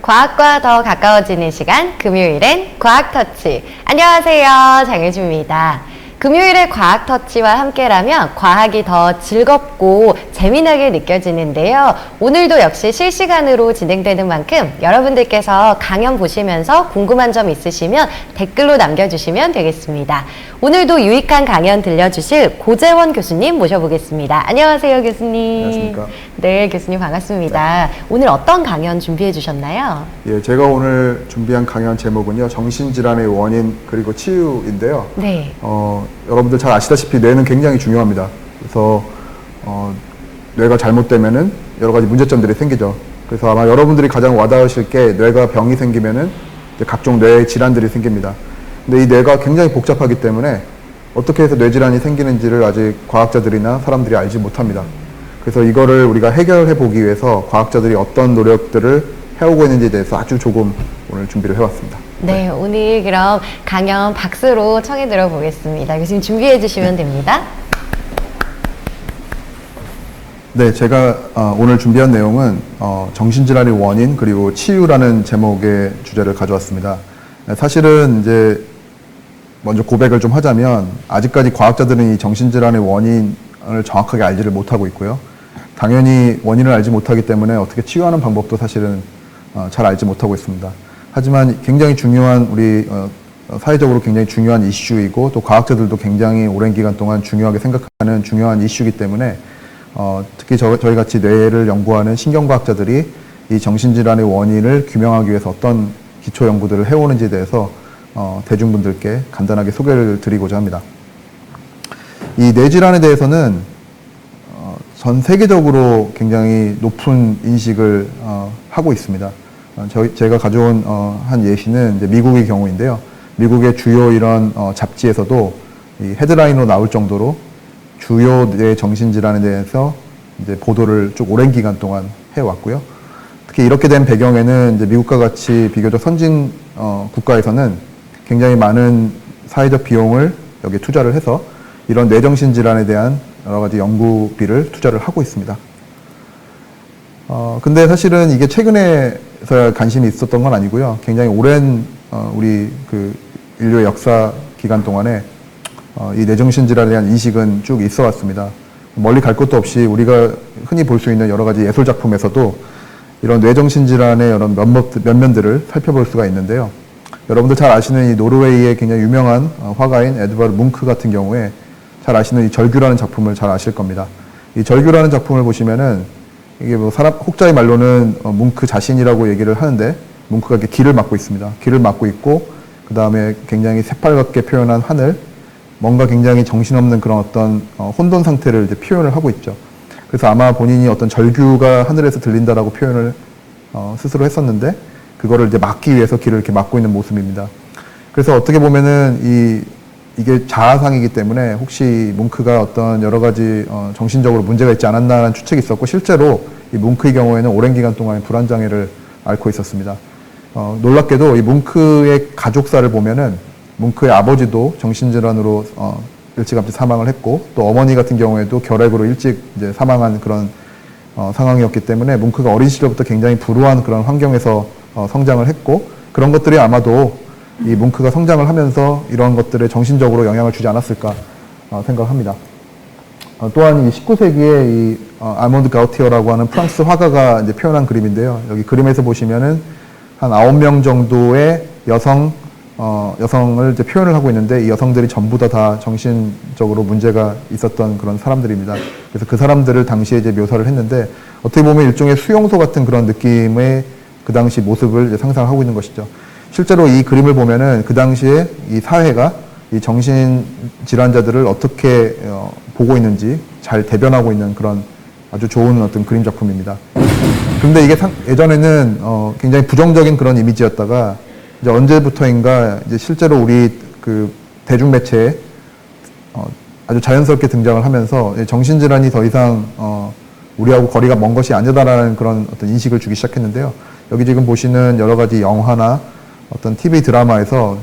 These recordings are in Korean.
과학과 더 가까워지는 시간, 금요일엔 과학터치. 안녕하세요, 장혜주입니다. 금요일에 과학터치와 함께라면 과학이 더 즐겁고 재미나게 느껴지는데요. 오늘도 역시 실시간으로 진행되는 만큼 여러분들께서 강연 보시면서 궁금한 점 있으시면 댓글로 남겨주시면 되겠습니다. 오늘도 유익한 강연 들려주실 고재원 교수님 모셔보겠습니다. 안녕하세요, 교수님. 안녕하십니까. 네, 교수님 반갑습니다. 오늘 어떤 강연 준비해 주셨나요? 예, 제가 오늘 준비한 강연 제목은요, 정신질환의 원인 그리고 치유인데요. 네. 여러분들 잘 아시다시피 뇌는 굉장히 중요합니다. 그래서 뇌가 잘못되면은 여러 가지 문제점들이 생기죠. 그래서 아마 여러분들이 가장 와닿으실 게 뇌가 병이 생기면은 이제 각종 뇌 질환들이 생깁니다. 근데 이 뇌가 굉장히 복잡하기 때문에 어떻게 해서 뇌 질환이 생기는지를 아직 과학자들이나 사람들이 알지 못합니다. 그래서 이거를 우리가 해결해 보기 위해서 과학자들이 어떤 노력들을 해오고 있는지에 대해서 아주 조금 오늘 준비를 해왔습니다. 네, 오늘 그럼 강연 박수로 청해 들어보겠습니다. 교수님 준비해 주시면 됩니다. 네, 제가 오늘 준비한 내용은 정신질환의 원인 그리고 치유라는 제목의 주제를 가져왔습니다. 사실은 이제 먼저 고백을 좀 하자면 아직까지 과학자들은 이 정신질환의 원인을 정확하게 알지를 못하고 있고요. 당연히 원인을 알지 못하기 때문에 어떻게 치유하는 방법도 사실은 잘 알지 못하고 있습니다. 하지만 굉장히 중요한 우리 사회적으로 굉장히 중요한 이슈이고 또 과학자들도 굉장히 오랜 기간 동안 중요하게 생각하는 중요한 이슈이기 때문에 특히 저희 같이 뇌를 연구하는 신경과학자들이 이 정신질환의 원인을 규명하기 위해서 어떤 기초 연구들을 해오는지에 대해서 대중분들께 간단하게 소개를 드리고자 합니다. 이 뇌질환에 대해서는 전 세계적으로 굉장히 높은 인식을 하고 있습니다. 제가 가져온 한 예시는 이제 미국의 경우인데요. 미국의 주요 이런 잡지에서도 이 헤드라인으로 나올 정도로 주요 뇌 정신질환에 대해서 이제 보도를 쭉 오랜 기간 동안 해왔고요. 특히 이렇게 된 배경에는 이제 미국과 같이 비교적 선진 국가에서는 굉장히 많은 사회적 비용을 여기에 투자를 해서 이런 뇌정신질환에 대한 여러 가지 연구비를 투자를 하고 있습니다. 근데 사실은 이게 최근에서야 관심이 있었던 건 아니고요. 굉장히 오랜 우리 그 인류의 역사 기간 동안에 이 뇌정신질환에 대한 인식은 쭉 있어 왔습니다. 멀리 갈 것도 없이 우리가 흔히 볼 수 있는 여러 가지 예술 작품에서도 이런 뇌정신질환의 여러 면면들을 살펴볼 수가 있는데요. 여러분들 잘 아시는 이 노르웨이의 굉장히 유명한 화가인 에드바르 뭉크 같은 경우에 잘 아시는 이 절규라는 작품을 잘 아실 겁니다. 이 절규라는 작품을 보시면은 이게 뭐 혹자의 말로는 뭉크 자신이라고 얘기를 하는데 뭉크가 이렇게 길을 막고 있습니다. 길을 막고 있고 그 다음에 굉장히 새빨갛게 표현한 하늘, 뭔가 굉장히 정신없는 그런 어떤 혼돈 상태를 이제 표현을 하고 있죠. 그래서 아마 본인이 어떤 절규가 하늘에서 들린다라고 표현을 스스로 했었는데 그거를 이제 막기 위해서 길을 이렇게 막고 있는 모습입니다. 그래서 어떻게 보면은 이게 자아상이기 때문에 혹시 뭉크가 어떤 여러 가지 정신적으로 문제가 있지 않았나라는 추측이 있었고 실제로 이 뭉크의 경우에는 오랜 기간 동안 불안장애를 앓고 있었습니다. 놀랍게도 이 뭉크의 가족사를 보면은 뭉크의 아버지도 정신질환으로 일찌감치 사망을 했고 또 어머니 같은 경우에도 결핵으로 일찍 이제 사망한 그런 상황이었기 때문에 뭉크가 어린 시절부터 굉장히 불우한 그런 환경에서 성장을 했고 그런 것들이 아마도 이 뭉크가 성장을 하면서 이런 것들에 정신적으로 영향을 주지 않았을까 생각합니다. 또한 이 19세기에 이 알몬드 가우티어라고 하는 프랑스 화가가 이제 표현한 그림인데요. 여기 그림에서 보시면은 한 9명 정도의 여성을 이제 표현을 하고 있는데 이 여성들이 전부 다 정신적으로 문제가 있었던 그런 사람들입니다. 그래서 그 사람들을 당시에 이제 묘사를 했는데 어떻게 보면 일종의 수용소 같은 그런 느낌의 그 당시 모습을 이제 상상하고 있는 것이죠. 실제로 이 그림을 보면은 그 당시에 이 사회가 이 정신질환자들을 어떻게 보고 있는지 잘 대변하고 있는 그런 아주 좋은 어떤 그림 작품입니다. 그런데 이게 예전에는 굉장히 부정적인 그런 이미지였다가 이제 언제부터인가 이제 실제로 우리 그 대중매체에 아주 자연스럽게 등장을 하면서 정신질환이 더 이상 우리하고 거리가 먼 것이 아니다라는 그런 어떤 인식을 주기 시작했는데요. 여기 지금 보시는 여러 가지 영화나 어떤 TV 드라마에서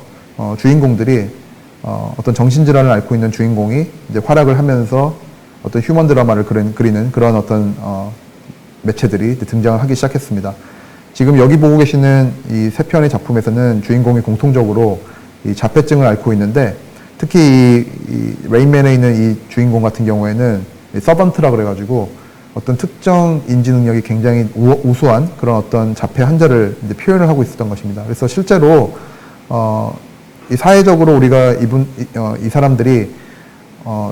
주인공들이 어떤 정신질환을 앓고 있는 주인공이 이제 활약을 하면서 어떤 휴먼 드라마를 그리는 그런 어떤 매체들이 등장을 하기 시작했습니다. 지금 여기 보고 계시는 이 세 편의 작품에서는 주인공이 공통적으로 이 자폐증을 앓고 있는데, 특히 이 레인맨에 있는 이 주인공 같은 경우에는 서번트라 그래가지고 어떤 특정 인지 능력이 굉장히 우수한 그런 어떤 자폐 환자를 이제 표현을 하고 있었던 것입니다. 그래서 실제로 이 사회적으로 우리가 이 사람들이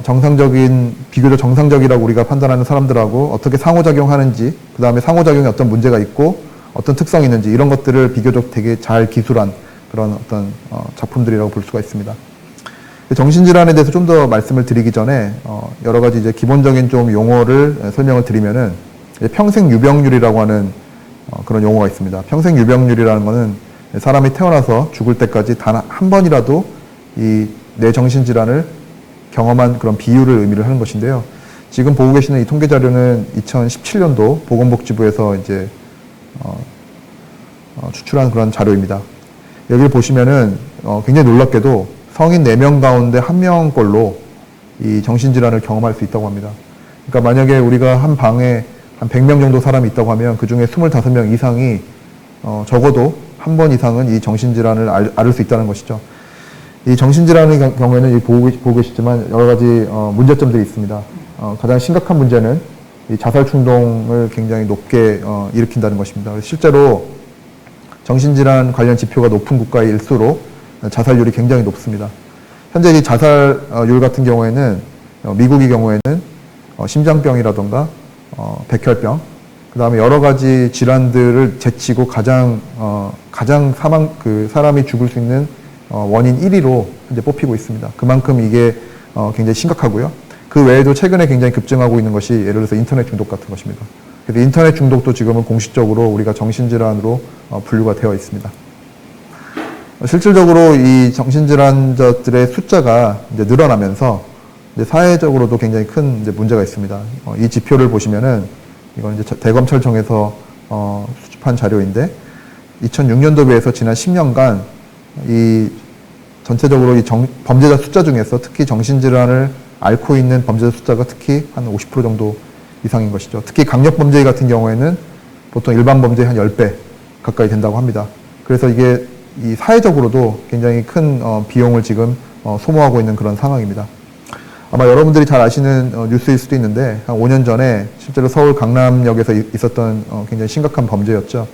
정상적인, 비교적 정상적이라고 우리가 판단하는 사람들하고 어떻게 상호작용하는지, 그 다음에 상호작용에 어떤 문제가 있고 어떤 특성이 있는지, 이런 것들을 비교적 되게 잘 기술한 그런 어떤 작품들이라고 볼 수가 있습니다. 정신질환에 대해서 좀 더 말씀을 드리기 전에 여러 가지 이제 기본적인 좀 용어를 설명을 드리면은, 평생 유병률이라고 하는 그런 용어가 있습니다. 평생 유병률이라는 거는 사람이 태어나서 죽을 때까지 단 한 번이라도 이 뇌정신질환을 경험한 그런 비율을 의미를 하는 것인데요. 지금 보고 계시는 이 통계 자료는 2017년도 보건복지부에서 이제 추출한 그런 자료입니다. 여기를 보시면은 굉장히 놀랍게도 성인 4명 가운데 1명꼴로 이 정신질환을 경험할 수 있다고 합니다. 그러니까 만약에 우리가 한 방에 한 100명 정도 사람이 있다고 하면 그 중에 25명 이상이 적어도 한 번 이상은 이 정신질환을 앓을 수 있다는 것이죠. 이 정신질환의 경우에는 보고 계시지만 여러 가지 문제점들이 있습니다. 가장 심각한 문제는 이 자살 충동을 굉장히 높게 일으킨다는 것입니다. 실제로 정신질환 관련 지표가 높은 국가일수록 자살률이 굉장히 높습니다. 현재 이 자살률 같은 경우에는 미국의 경우에는 심장병이라던가 백혈병, 그 다음에 여러 가지 질환들을 제치고 가장 사람이 죽을 수 있는 원인 1위로 이제 뽑히고 있습니다. 그만큼 이게 굉장히 심각하고요. 그 외에도 최근에 굉장히 급증하고 있는 것이 예를 들어서 인터넷 중독 같은 것입니다. 그래서 인터넷 중독도 지금은 공식적으로 우리가 정신질환으로 분류가 되어 있습니다. 실질적으로 이 정신질환자들의 숫자가 이제 늘어나면서 이제 사회적으로도 굉장히 큰 이제 문제가 있습니다. 이 지표를 보시면은 이건 이제 대검찰청에서 수집한 자료인데, 2006년도에 비해서 지난 10년간 이 전체적으로 이 범죄자 숫자 중에서 특히 정신질환을 앓고 있는 범죄자 숫자가 특히 한 50% 정도 이상인 것이죠. 특히 강력범죄 같은 경우에는 보통 일반 범죄의 한 10배 가까이 된다고 합니다. 그래서 이게 이 사회적으로도 굉장히 큰 비용을 지금 소모하고 있는 그런 상황입니다. 아마 여러분들이 잘 아시는 뉴스일 수도 있는데, 한 5년 전에 실제로 서울 강남역에서 있었던 굉장히 심각한 범죄였죠.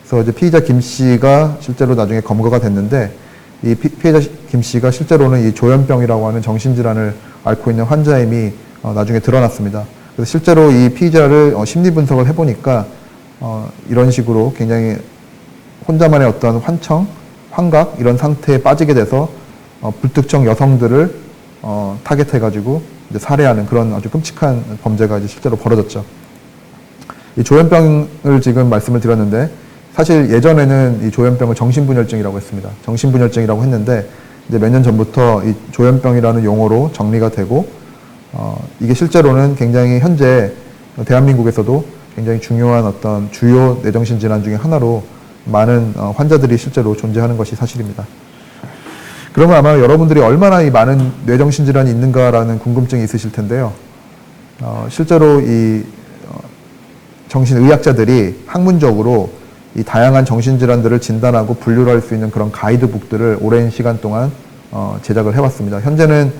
그래서 이제 피의자 김 씨가 실제로 나중에 검거가 됐는데, 이 피해자 김 씨가 실제로는 이 조현병이라고 하는 정신질환을 앓고 있는 환자임이 나중에 드러났습니다. 그래서 실제로 이 피의자를 심리 분석을 해보니까 이런 식으로 굉장히 혼자만의 어떤 환청, 환각 이런 상태에 빠지게 돼서 불특정 여성들을 타겟해가지고 이제 살해하는 그런 아주 끔찍한 범죄가 이제 실제로 벌어졌죠. 이 조현병을 지금 말씀을 드렸는데, 사실 예전에는 이 조현병을 정신분열증이라고 했습니다. 정신분열증이라고 했는데, 이제 몇 년 전부터 이 조현병이라는 용어로 정리가 되고, 이게 실제로는 굉장히 현재 대한민국에서도 굉장히 중요한 어떤 주요 뇌정신 질환 중에 하나로 많은 환자들이 실제로 존재하는 것이 사실입니다. 그러면 아마 여러분들이 얼마나 이 많은 뇌정신 질환이 있는가라는 궁금증이 있으실 텐데요. 실제로 이 정신의학자들이 학문적으로 이 다양한 정신질환들을 진단하고 분류를 할 수 있는 그런 가이드북들을 오랜 시간 동안 제작을 해왔습니다. 현재는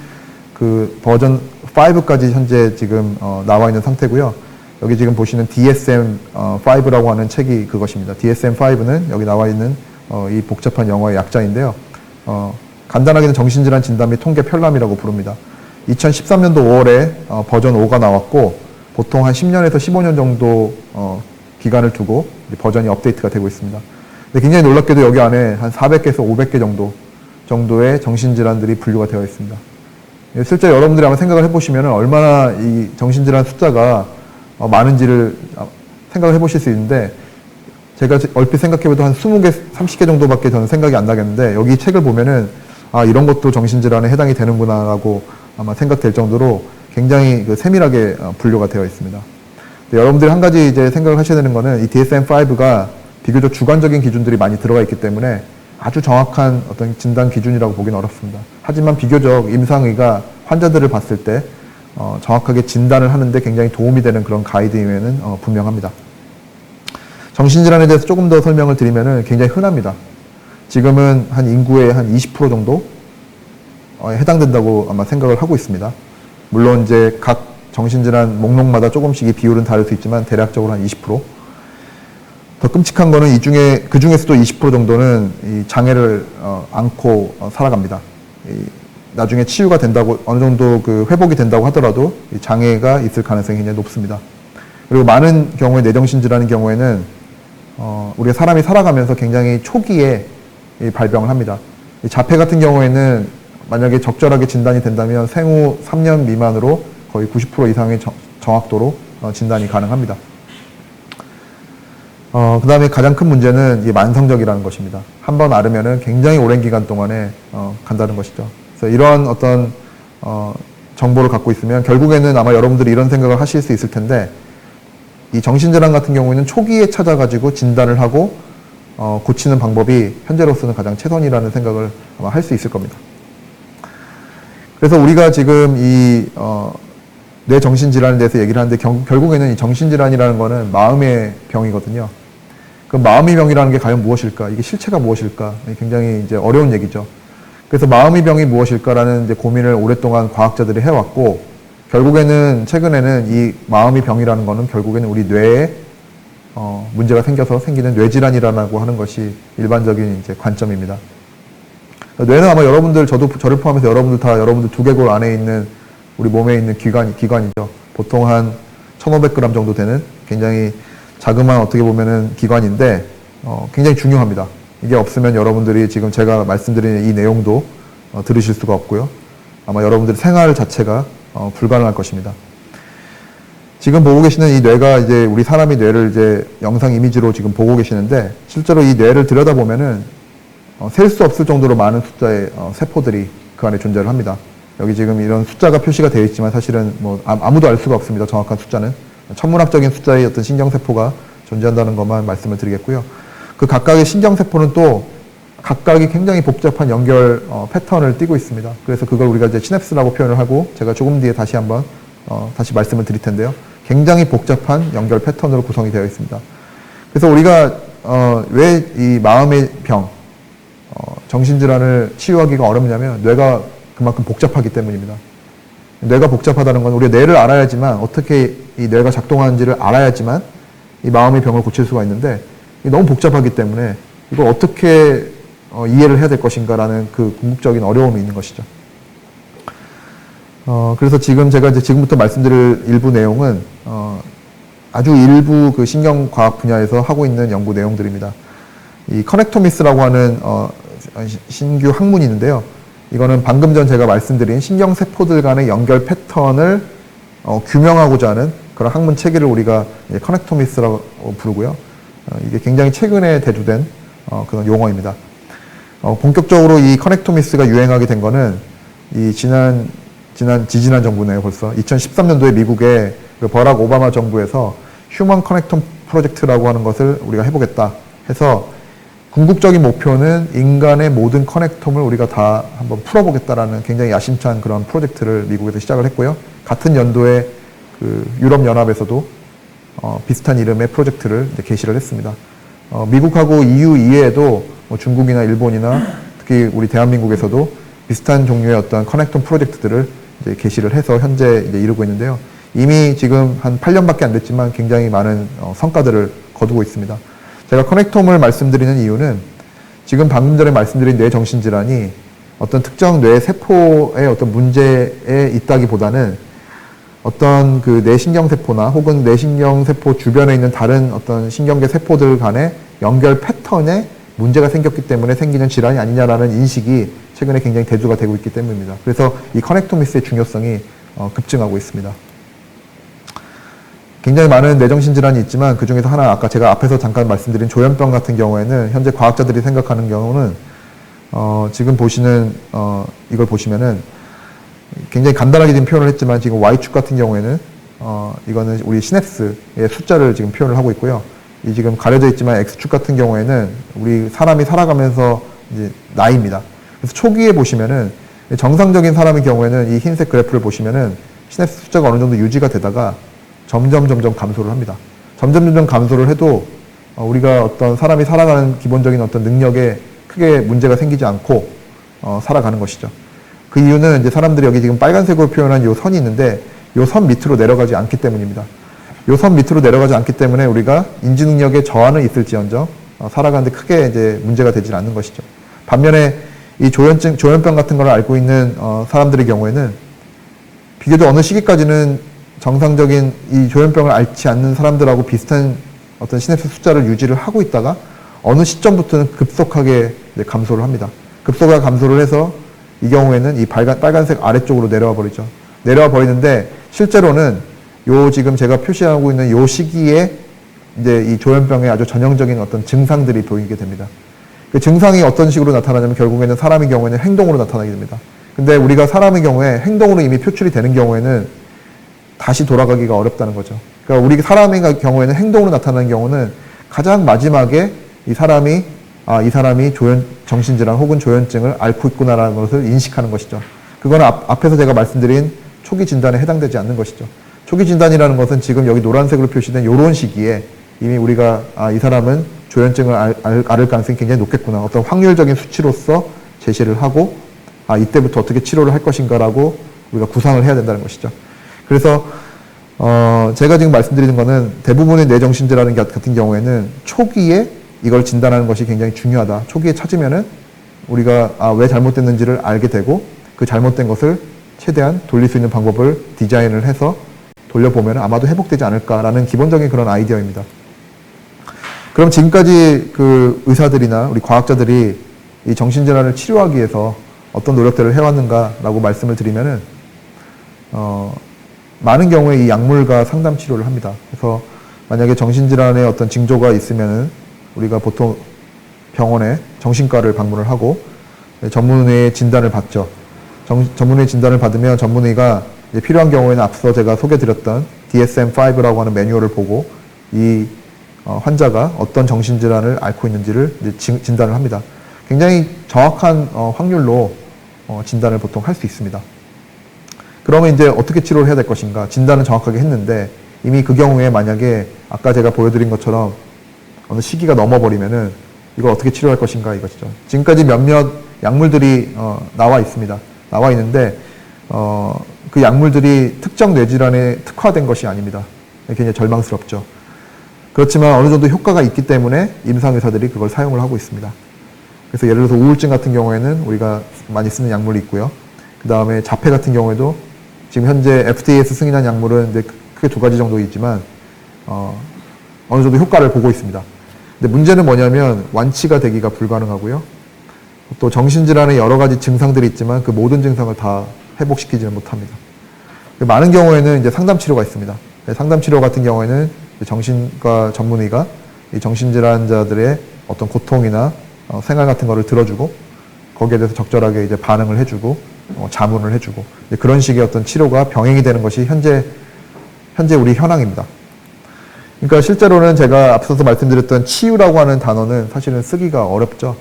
그 버전 5까지 현재 지금 나와 있는 상태고요. 여기 지금 보시는 DSM-5라고 하는 책이 그것입니다. DSM-5는 여기 나와 있는 이 복잡한 영어의 약자인데요. 간단하게는 정신질환 진단 및 통계 편람이라고 부릅니다. 2013년도 5월에 버전 5가 나왔고, 보통 한 10년에서 15년 정도 기간을 두고 버전이 업데이트가 되고 있습니다. 근데 굉장히 놀랍게도 여기 안에 한 400개에서 500개 정도의 정신질환들이 분류가 되어 있습니다. 실제 여러분들이 아마 생각을 해보시면 얼마나 이 정신질환 숫자가 많은지를 생각을 해보실 수 있는데, 제가 얼핏 생각해봐도 한 20개, 30개 정도밖에 저는 생각이 안 나겠는데, 여기 책을 보면은 이런 것도 정신질환에 해당이 되는구나라고 아마 생각될 정도로 굉장히 세밀하게 분류가 되어 있습니다. 여러분들이 한 가지 이제 생각을 하셔야 되는 거는, 이 DSM-5가 비교적 주관적인 기준들이 많이 들어가 있기 때문에 아주 정확한 어떤 진단 기준이라고 보기는 어렵습니다. 하지만 비교적 임상의가 환자들을 봤을 때 정확하게 진단을 하는데 굉장히 도움이 되는 그런 가이드임에는 분명합니다. 정신질환에 대해서 조금 더 설명을 드리면은 굉장히 흔합니다. 지금은 한 인구의 한 20% 정도 해당된다고 아마 생각을 하고 있습니다. 물론 이제 각 정신질환 목록마다 조금씩 이 비율은 다를 수 있지만 대략적으로 한 20%. 더 끔찍한 거는 그 중에서도 20% 정도는 이 장애를 안고 살아갑니다. 나중에 치유가 된다고 어느 정도 그 회복이 된다고 하더라도 이 장애가 있을 가능성이 굉장히 높습니다. 그리고 많은 경우에 뇌정신질환의 경우에는 우리가 사람이 살아가면서 굉장히 초기에 발병을 합니다. 이 자폐 같은 경우에는 만약에 적절하게 진단이 된다면 생후 3년 미만으로 거의 90% 이상의 정확도로 진단이 가능합니다. 그 다음에 가장 큰 문제는 이 만성적이라는 것입니다. 한번 앓으면은 굉장히 오랜 기간 동안에 간다는 것이죠. 그래서 이러한 어떤 정보를 갖고 있으면 결국에는 아마 여러분들이 이런 생각을 하실 수 있을 텐데, 이 정신질환 같은 경우에는 초기에 찾아가지고 진단을 하고 고치는 방법이 현재로서는 가장 최선이라는 생각을 아마 할 수 있을 겁니다. 그래서 우리가 지금 이 뇌정신질환에 대해서 얘기를 하는데 결국에는 이 정신질환이라는 거는 마음의 병이거든요. 그 마음의 병이라는 게 과연 무엇일까? 이게 실체가 무엇일까? 굉장히 이제 어려운 얘기죠. 그래서 마음의 병이 무엇일까라는 이제 고민을 오랫동안 과학자들이 해왔고, 결국에는 최근에는 이 마음의 병이라는 거는 결국에는 우리 뇌에 문제가 생겨서 생기는 뇌질환이라고 하는 것이 일반적인 이제 관점입니다. 뇌는 아마 여러분들, 저를 포함해서 여러분들 두개골 안에 있는 우리 몸에 있는 기관이죠. 보통 한 1,500g 정도 되는 굉장히 자그마한 어떻게 보면은 기관인데, 굉장히 중요합니다. 이게 없으면 여러분들이 지금 제가 말씀드리는 이 내용도 들으실 수가 없고요. 아마 여러분들의 생활 자체가 불가능할 것입니다. 지금 보고 계시는 이 뇌가 이제 우리 사람의 뇌를 이제 영상 이미지로 지금 보고 계시는데, 실제로 이 뇌를 들여다보면은 셀 수 없을 정도로 많은 숫자의 세포들이 그 안에 존재를 합니다. 여기 지금 이런 숫자가 표시가 되어 있지만 사실은 뭐 아무도 알 수가 없습니다. 정확한 숫자는. 천문학적인 숫자의 어떤 신경세포가 존재한다는 것만 말씀을 드리겠고요. 그 각각의 신경세포는 또 각각이 굉장히 복잡한 연결 패턴을 띠고 있습니다. 그래서 그걸 우리가 이제 시냅스라고 표현을 하고, 제가 조금 뒤에 다시 한번 다시 말씀을 드릴 텐데요. 굉장히 복잡한 연결 패턴으로 구성이 되어 있습니다. 그래서 우리가 왜 이 마음의 병, 정신질환을 치유하기가 어렵냐면 뇌가 그만큼 복잡하기 때문입니다. 뇌가 복잡하다는 건 우리가 뇌를 알아야지만, 어떻게 이 뇌가 작동하는지를 알아야지만 이 마음의 병을 고칠 수가 있는데, 너무 복잡하기 때문에 이걸 어떻게 이해를 해야 될 것인가라는 그 궁극적인 어려움이 있는 것이죠. 그래서 제가 이제 지금부터 말씀드릴 일부 내용은 아주 일부 그 신경과학 분야에서 하고 있는 연구 내용들입니다. 이 커넥토미스라고 하는 신규 학문이 있는데요. 이거는 방금 전 제가 말씀드린 신경세포들 간의 연결 패턴을 규명하고자 하는 그런 학문 체계를 우리가 커넥토미스라고 부르고요. 이게 굉장히 최근에 대두된 그런 용어입니다. 본격적으로 이 커넥토미스가 유행하게 된 거는 이 지지난 정부네요, 벌써. 2013년도에 미국의 그 버락 오바마 정부에서 휴먼 커넥텀 프로젝트라고 하는 것을 우리가 해보겠다 해서, 궁극적인 목표는 인간의 모든 커넥텀을 우리가 다 한번 풀어보겠다라는 굉장히 야심찬 그런 프로젝트를 미국에서 시작을 했고요. 같은 연도에 그 유럽연합에서도 비슷한 이름의 프로젝트를 이제 개시를 했습니다. 미국하고 EU 이외에도 뭐 중국이나 일본이나 특히 우리 대한민국에서도 비슷한 종류의 어떤 커넥텀 프로젝트들을 이제 개시를 해서 현재 이제 이루고 있는데요. 이미 지금 한 8년밖에 안 됐지만 굉장히 많은 성과들을 거두고 있습니다. 제가 커넥톰을 말씀드리는 이유는 지금 방금 전에 말씀드린 뇌정신질환이 어떤 특정 뇌 세포의 어떤 문제에 있다기보다는 어떤 그 뇌신경세포나 혹은 뇌신경세포 주변에 있는 다른 어떤 신경계 세포들 간의 연결 패턴에 문제가 생겼기 때문에 생기는 질환이 아니냐라는 인식이 최근에 굉장히 대두가 되고 있기 때문입니다. 그래서 이 커넥토미스의 중요성이 급증하고 있습니다. 굉장히 많은 뇌정신 질환이 있지만 그 중에서 하나, 아까 제가 앞에서 잠깐 말씀드린 조현병 같은 경우에는 현재 과학자들이 생각하는 경우는 지금 보시는 이걸 보시면은 굉장히 간단하게 지금 표현을 했지만, 지금 Y축 같은 경우에는 이거는 우리 시냅스의 숫자를 지금 표현을 하고 있고요. 이 지금 가려져 있지만 X축 같은 경우에는 우리 사람이 살아가면서 이제 나이입니다. 그래서 초기에 보시면은 정상적인 사람의 경우에는 이 흰색 그래프를 보시면은 시냅스 숫자가 어느 정도 유지가 되다가 점점 감소를 합니다. 점점 감소를 해도 우리가 어떤 사람이 살아가는 기본적인 어떤 능력에 크게 문제가 생기지 않고 살아가는 것이죠. 그 이유는 이제 사람들이 여기 지금 빨간색으로 표현한 요 선이 있는데 요 선 밑으로 내려가지 않기 때문입니다. 요 선 밑으로 내려가지 않기 때문에 우리가 인지 능력에 저하는 있을지언정 살아가는데 크게 이제 문제가 되지 않는 것이죠. 반면에 이 조현병 같은 걸 앓고 있는 사람들의 경우에는 비교적 어느 시기까지는 정상적인 이 조현병을 앓지 않는 사람들하고 비슷한 어떤 시냅스 숫자를 유지를 하고 있다가 어느 시점부터는 급속하게 감소를 합니다. 급속하게 감소를 해서 이 경우에는 이 빨간색 아래쪽으로 내려와 버리죠. 내려와 버리는데 실제로는 요 지금 제가 표시하고 있는 요 시기에 이제 이 조현병의 아주 전형적인 어떤 증상들이 보이게 됩니다. 그 증상이 어떤 식으로 나타나냐면 결국에는 사람의 경우에는 행동으로 나타나게 됩니다. 근데 우리가 사람의 경우에 행동으로 이미 표출이 되는 경우에는 다시 돌아가기가 어렵다는 거죠. 그러니까 우리 사람의 경우에는 행동으로 나타나는 경우는 가장 마지막에 이 사람이 정신질환 혹은 조현증을 앓고 있구나라는 것을 인식하는 것이죠. 그거는 앞에서 제가 말씀드린 초기 진단에 해당되지 않는 것이죠. 초기 진단이라는 것은 지금 여기 노란색으로 표시된 이런 시기에 이미 우리가 이 사람은 조현증을 앓을 가능성이 굉장히 높겠구나. 어떤 확률적인 수치로서 제시를 하고 이때부터 어떻게 치료를 할 것인가라고 우리가 구상을 해야 된다는 것이죠. 그래서 제가 지금 말씀드리는 거는 대부분의 뇌정신질환 같은 경우에는 초기에 이걸 진단하는 것이 굉장히 중요하다. 초기에 찾으면은 우리가 왜 잘못됐는지를 알게 되고 그 잘못된 것을 최대한 돌릴 수 있는 방법을 디자인을 해서 돌려보면 아마도 회복되지 않을까라는 기본적인 그런 아이디어입니다. 그럼 지금까지 그 의사들이나 우리 과학자들이 이 정신질환을 치료하기 위해서 어떤 노력들을 해왔는가라고 말씀을 드리면은 많은 경우에 이 약물과 상담 치료를 합니다. 그래서 만약에 정신질환의 어떤 징조가 있으면은 우리가 보통 병원에 정신과를 방문을 하고 전문의의 진단을 받죠. 전문의 진단을 받으면 전문의가 이제 필요한 경우에는 앞서 제가 소개드렸던 DSM-5라고 하는 매뉴얼을 보고 이 환자가 어떤 정신질환을 앓고 있는지를 이제 진단을 합니다. 굉장히 정확한 확률로 진단을 보통 할 수 있습니다. 그러면 이제 어떻게 치료를 해야 될 것인가? 진단은 정확하게 했는데 이미 그 경우에 만약에 아까 제가 보여드린 것처럼 어느 시기가 넘어버리면은 이걸 어떻게 치료할 것인가 이것이죠. 지금까지 몇몇 약물들이 나와 있습니다. 나와 있는데 그 약물들이 특정 뇌질환에 특화된 것이 아닙니다. 굉장히 절망스럽죠. 그렇지만 어느 정도 효과가 있기 때문에 임상의사들이 그걸 사용을 하고 있습니다. 그래서 예를 들어서 우울증 같은 경우에는 우리가 많이 쓰는 약물이 있고요. 그 다음에 자폐 같은 경우에도 지금 현재 FDA에서 승인한 약물은 크게 두 가지 정도 있지만 어느 정도 효과를 보고 있습니다. 근데 문제는 뭐냐면 완치가 되기가 불가능하고요. 또 정신질환의 여러 가지 증상들이 있지만 그 모든 증상을 다 회복시키지는 못합니다. 많은 경우에는 이제 상담치료가 있습니다. 상담치료 같은 경우에는 정신과 전문의가 이 정신질환자들의 어떤 고통이나 생활 같은 거를 들어주고 거기에 대해서 적절하게 이제 반응을 해주고 자문을 해주고 그런 식의 어떤 치료가 병행이 되는 것이 현재 우리 현황입니다. 그러니까 실제로는 제가 앞서서 말씀드렸던 치유라고 하는 단어는 사실은 쓰기가 어렵죠.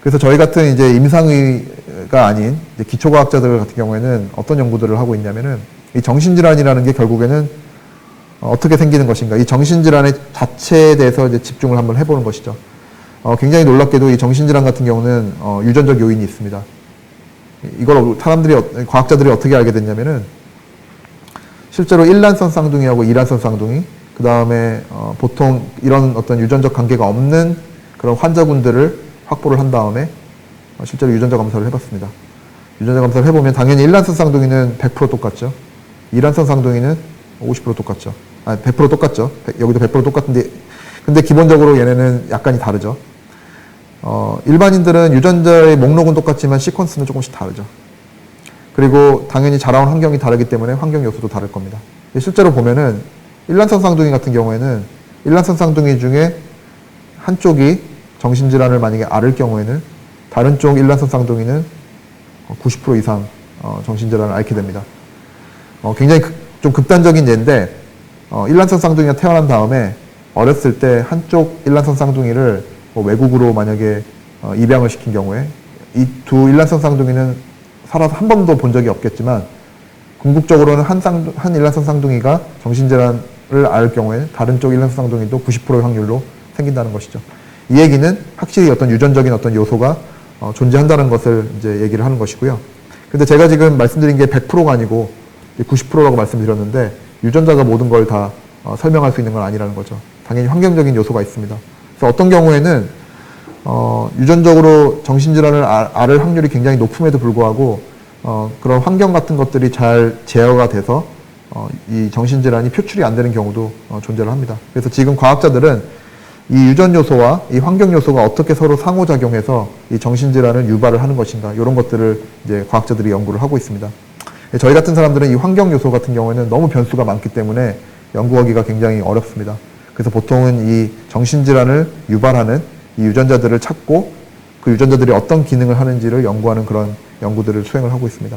그래서 저희 같은 이제 임상의가 아닌 이제 기초과학자들 같은 경우에는 어떤 연구들을 하고 있냐면은 이 정신질환이라는 게 결국에는 어떻게 생기는 것인가, 이 정신질환의 자체에 대해서 이제 집중을 한번 해보는 것이죠. 굉장히 놀랍게도 이 정신질환 같은 경우는 유전적 요인이 있습니다. 이걸 과학자들이 어떻게 알게 됐냐면은 실제로 1난선 쌍둥이하고 2난선 쌍둥이, 그 다음에 보통 이런 어떤 유전적 관계가 없는 그런 환자군들을 확보를 한 다음에 실제로 유전자 검사를 해봤습니다. 유전자 검사를 해보면 당연히 1난선 쌍둥이는 100% 똑같죠. 2난선 쌍둥이는 50% 똑같죠. 100% 똑같죠. 여기도 100% 똑같은데, 근데 기본적으로 얘네는 약간이 다르죠. 일반인들은 유전자의 목록은 똑같지만 시퀀스는 조금씩 다르죠. 그리고 당연히 자라온 환경이 다르기 때문에 환경 요소도 다를 겁니다. 실제로 보면은 1난선 쌍둥이 같은 경우에는 1난선 쌍둥이 중에 한쪽이 정신질환을 만약에 앓을 경우에는 다른 쪽 1난선 쌍둥이는 90% 이상 정신질환을 앓게 됩니다. 굉장히 좀 극단적인 예인데 1난선 쌍둥이가 태어난 다음에 어렸을 때 한쪽 1난선 쌍둥이를 외국으로 만약에 입양을 시킨 경우에 이 두 1난선 쌍둥이는 살아서 한 번도 본 적이 없겠지만 궁극적으로는 한 1난선 쌍둥이가 정신질환을 앓을 경우에 다른 쪽 1난선 쌍둥이도 90%의 확률로 생긴다는 것이죠. 이 얘기는 확실히 어떤 유전적인 어떤 요소가 존재한다는 것을 이제 얘기를 하는 것이고요. 근데 제가 지금 말씀드린 게 100%가 아니고 90%라고 말씀드렸는데 유전자가 모든 걸 다 설명할 수 있는 건 아니라는 거죠. 당연히 환경적인 요소가 있습니다. 그래서 어떤 경우에는 유전적으로 정신질환을 앓을 확률이 굉장히 높음에도 불구하고 그런 환경 같은 것들이 잘 제어가 돼서 이 정신질환이 표출이 안 되는 경우도 존재를 합니다. 그래서 지금 과학자들은 이 유전 요소와 이 환경 요소가 어떻게 서로 상호작용해서 이 정신질환을 유발을 하는 것인가 이런 것들을 이제 과학자들이 연구를 하고 있습니다. 저희 같은 사람들은 이 환경 요소 같은 경우에는 너무 변수가 많기 때문에 연구하기가 굉장히 어렵습니다. 그래서 보통은 이 정신질환을 유발하는 이 유전자들을 찾고 그 유전자들이 어떤 기능을 하는지를 연구하는 그런 연구들을 수행을 하고 있습니다.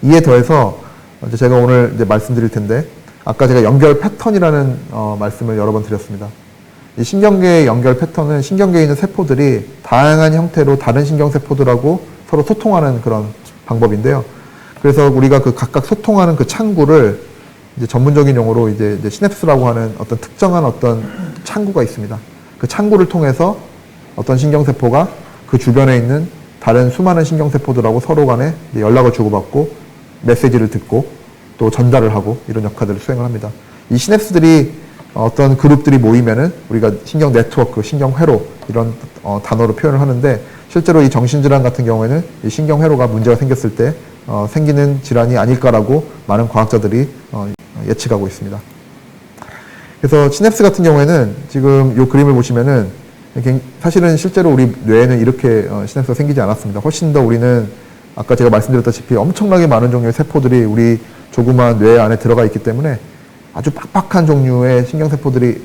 이에 더해서 이제 제가 오늘 이제 말씀드릴 텐데 아까 제가 연결 패턴이라는 말씀을 여러 번 드렸습니다. 이 신경계의 연결 패턴은 신경계에 있는 세포들이 다양한 형태로 다른 신경세포들하고 서로 소통하는 그런 방법인데요. 그래서 우리가 그 각각 소통하는 그 창구를 이제 전문적인 용어로 이제 시냅스라고 하는 어떤 특정한 어떤 창구가 있습니다. 그 창구를 통해서 어떤 신경세포가 그 주변에 있는 다른 수많은 신경세포들하고 서로 간에 연락을 주고받고 메시지를 듣고 또 전달을 하고 이런 역할들을 수행을 합니다. 이 시냅스들이 어떤 그룹들이 모이면은 우리가 신경 네트워크, 신경 회로 이런 단어로 표현을 하는데 실제로 이 정신질환 같은 경우에는 이 신경 회로가 문제가 생겼을 때 생기는 질환이 아닐까라고 많은 과학자들이 예측하고 있습니다. 그래서 시냅스 같은 경우에는 지금 이 그림을 보시면은 사실은 실제로 우리 뇌에는 이렇게 시냅스가 생기지 않았습니다. 훨씬 더 우리는 아까 제가 말씀드렸다시피 엄청나게 많은 종류의 세포들이 우리 조그마한 뇌 안에 들어가 있기 때문에 아주 빡빡한 종류의 신경세포들이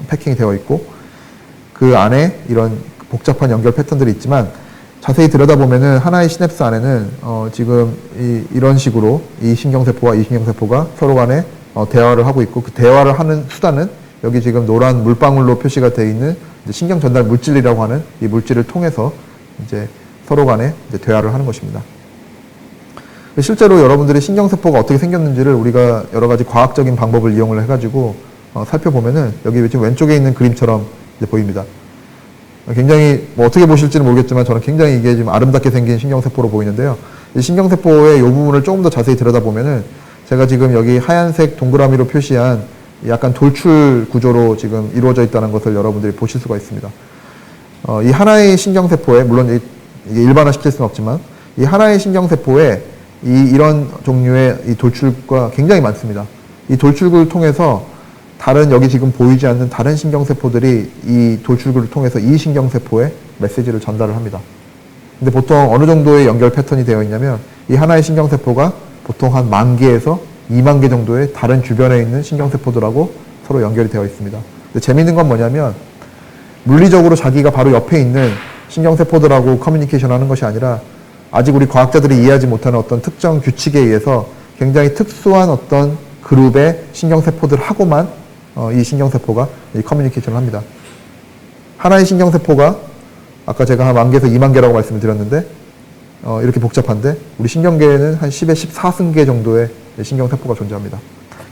패킹이 되어 있고 그 안에 이런 복잡한 연결 패턴들이 있지만 자세히 들여다보면은 하나의 시냅스 안에는 지금 이런 식으로 이 신경세포와 이 신경세포가 서로 간에 대화를 하고 있고 그 대화를 하는 수단은 여기 지금 노란 물방울로 표시가 되어 있는 신경 전달 물질이라고 하는 이 물질을 통해서 이제 서로 간에 이제 대화를 하는 것입니다. 실제로 여러분들이 신경세포가 어떻게 생겼는지를 우리가 여러 가지 과학적인 방법을 이용을 해가지고 살펴보면은 여기 지금 왼쪽에 있는 그림처럼 이제 보입니다. 굉장히 뭐 어떻게 보실지는 모르겠지만 저는 굉장히 이게 지금 아름답게 생긴 신경세포로 보이는데요. 이 신경세포의 이 부분을 조금 더 자세히 들여다보면은 제가 지금 여기 하얀색 동그라미로 표시한 약간 돌출 구조로 지금 이루어져 있다는 것을 여러분들이 보실 수가 있습니다. 이 하나의 신경세포에, 물론 이게 일반화시킬 수는 없지만, 이 하나의 신경세포에 이런 종류의 이 돌출구가 굉장히 많습니다. 이 돌출구를 통해서 다른 여기 지금 보이지 않는 다른 신경세포들이 이 돌출구를 통해서 이 신경세포에 메시지를 전달을 합니다. 근데 보통 어느 정도의 연결 패턴이 되어 있냐면 이 하나의 신경세포가 보통 한 10,000개에서 20,000개 정도의 다른 주변에 있는 신경세포들하고 서로 연결이 되어 있습니다. 근데 재미있는 건 뭐냐면 물리적으로 자기가 바로 옆에 있는 신경세포들하고 커뮤니케이션 하는 것이 아니라 아직 우리 과학자들이 이해하지 못하는 어떤 특정 규칙에 의해서 굉장히 특수한 어떤 그룹의 신경세포들하고만 이 신경세포가 이 커뮤니케이션을 합니다. 하나의 신경세포가 아까 제가 한 10,000개에서 20,000개라고 말씀을 드렸는데 이렇게 복잡한데 우리 신경계에는 한 10에 14승계 정도의 신경세포가 존재합니다.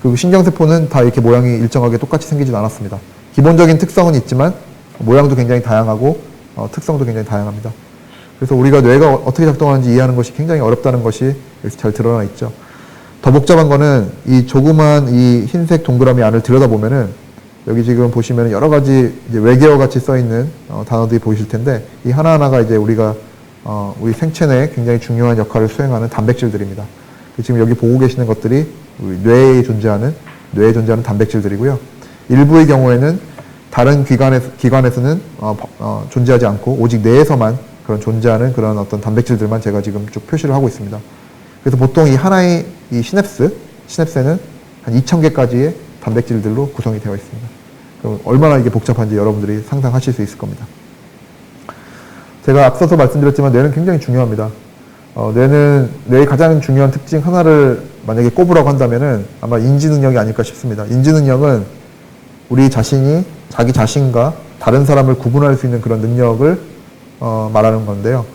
그리고 신경세포는 다 이렇게 모양이 일정하게 똑같이 생기진 않았습니다. 기본적인 특성은 있지만 모양도 굉장히 다양하고 특성도 굉장히 다양합니다. 그래서 우리가 뇌가 어떻게 작동하는지 이해하는 것이 굉장히 어렵다는 것이 여기서 잘 드러나 있죠. 더 복잡한 거는 이 조그만 이 흰색 동그라미 안을 들여다보면은 여기 지금 보시면 여러 가지 이제 외계어 같이 써 있는 단어들이 보이실 텐데 이 하나하나가 이제 우리가 우리 생체 내에 굉장히 중요한 역할을 수행하는 단백질들입니다. 지금 여기 보고 계시는 것들이 우리 뇌에 존재하는 단백질들이고요. 일부의 경우에는 다른 기관에서는 존재하지 않고 오직 뇌에서만 그런 존재하는 그런 어떤 단백질들만 제가 지금 쭉 표시를 하고 있습니다. 그래서 보통 이 하나의 이 시냅스에는 한 2,000개까지의 단백질들로 구성이 되어 있습니다. 그럼 얼마나 이게 복잡한지 여러분들이 상상하실 수 있을 겁니다. 제가 앞서서 말씀드렸지만 뇌는 굉장히 중요합니다. 뇌의 가장 중요한 특징 하나를 만약에 꼽으라고 한다면은 아마 인지 능력이 아닐까 싶습니다. 인지 능력은 우리 자신이 자기 자신과 다른 사람을 구분할 수 있는 그런 능력을 말하는 건데요.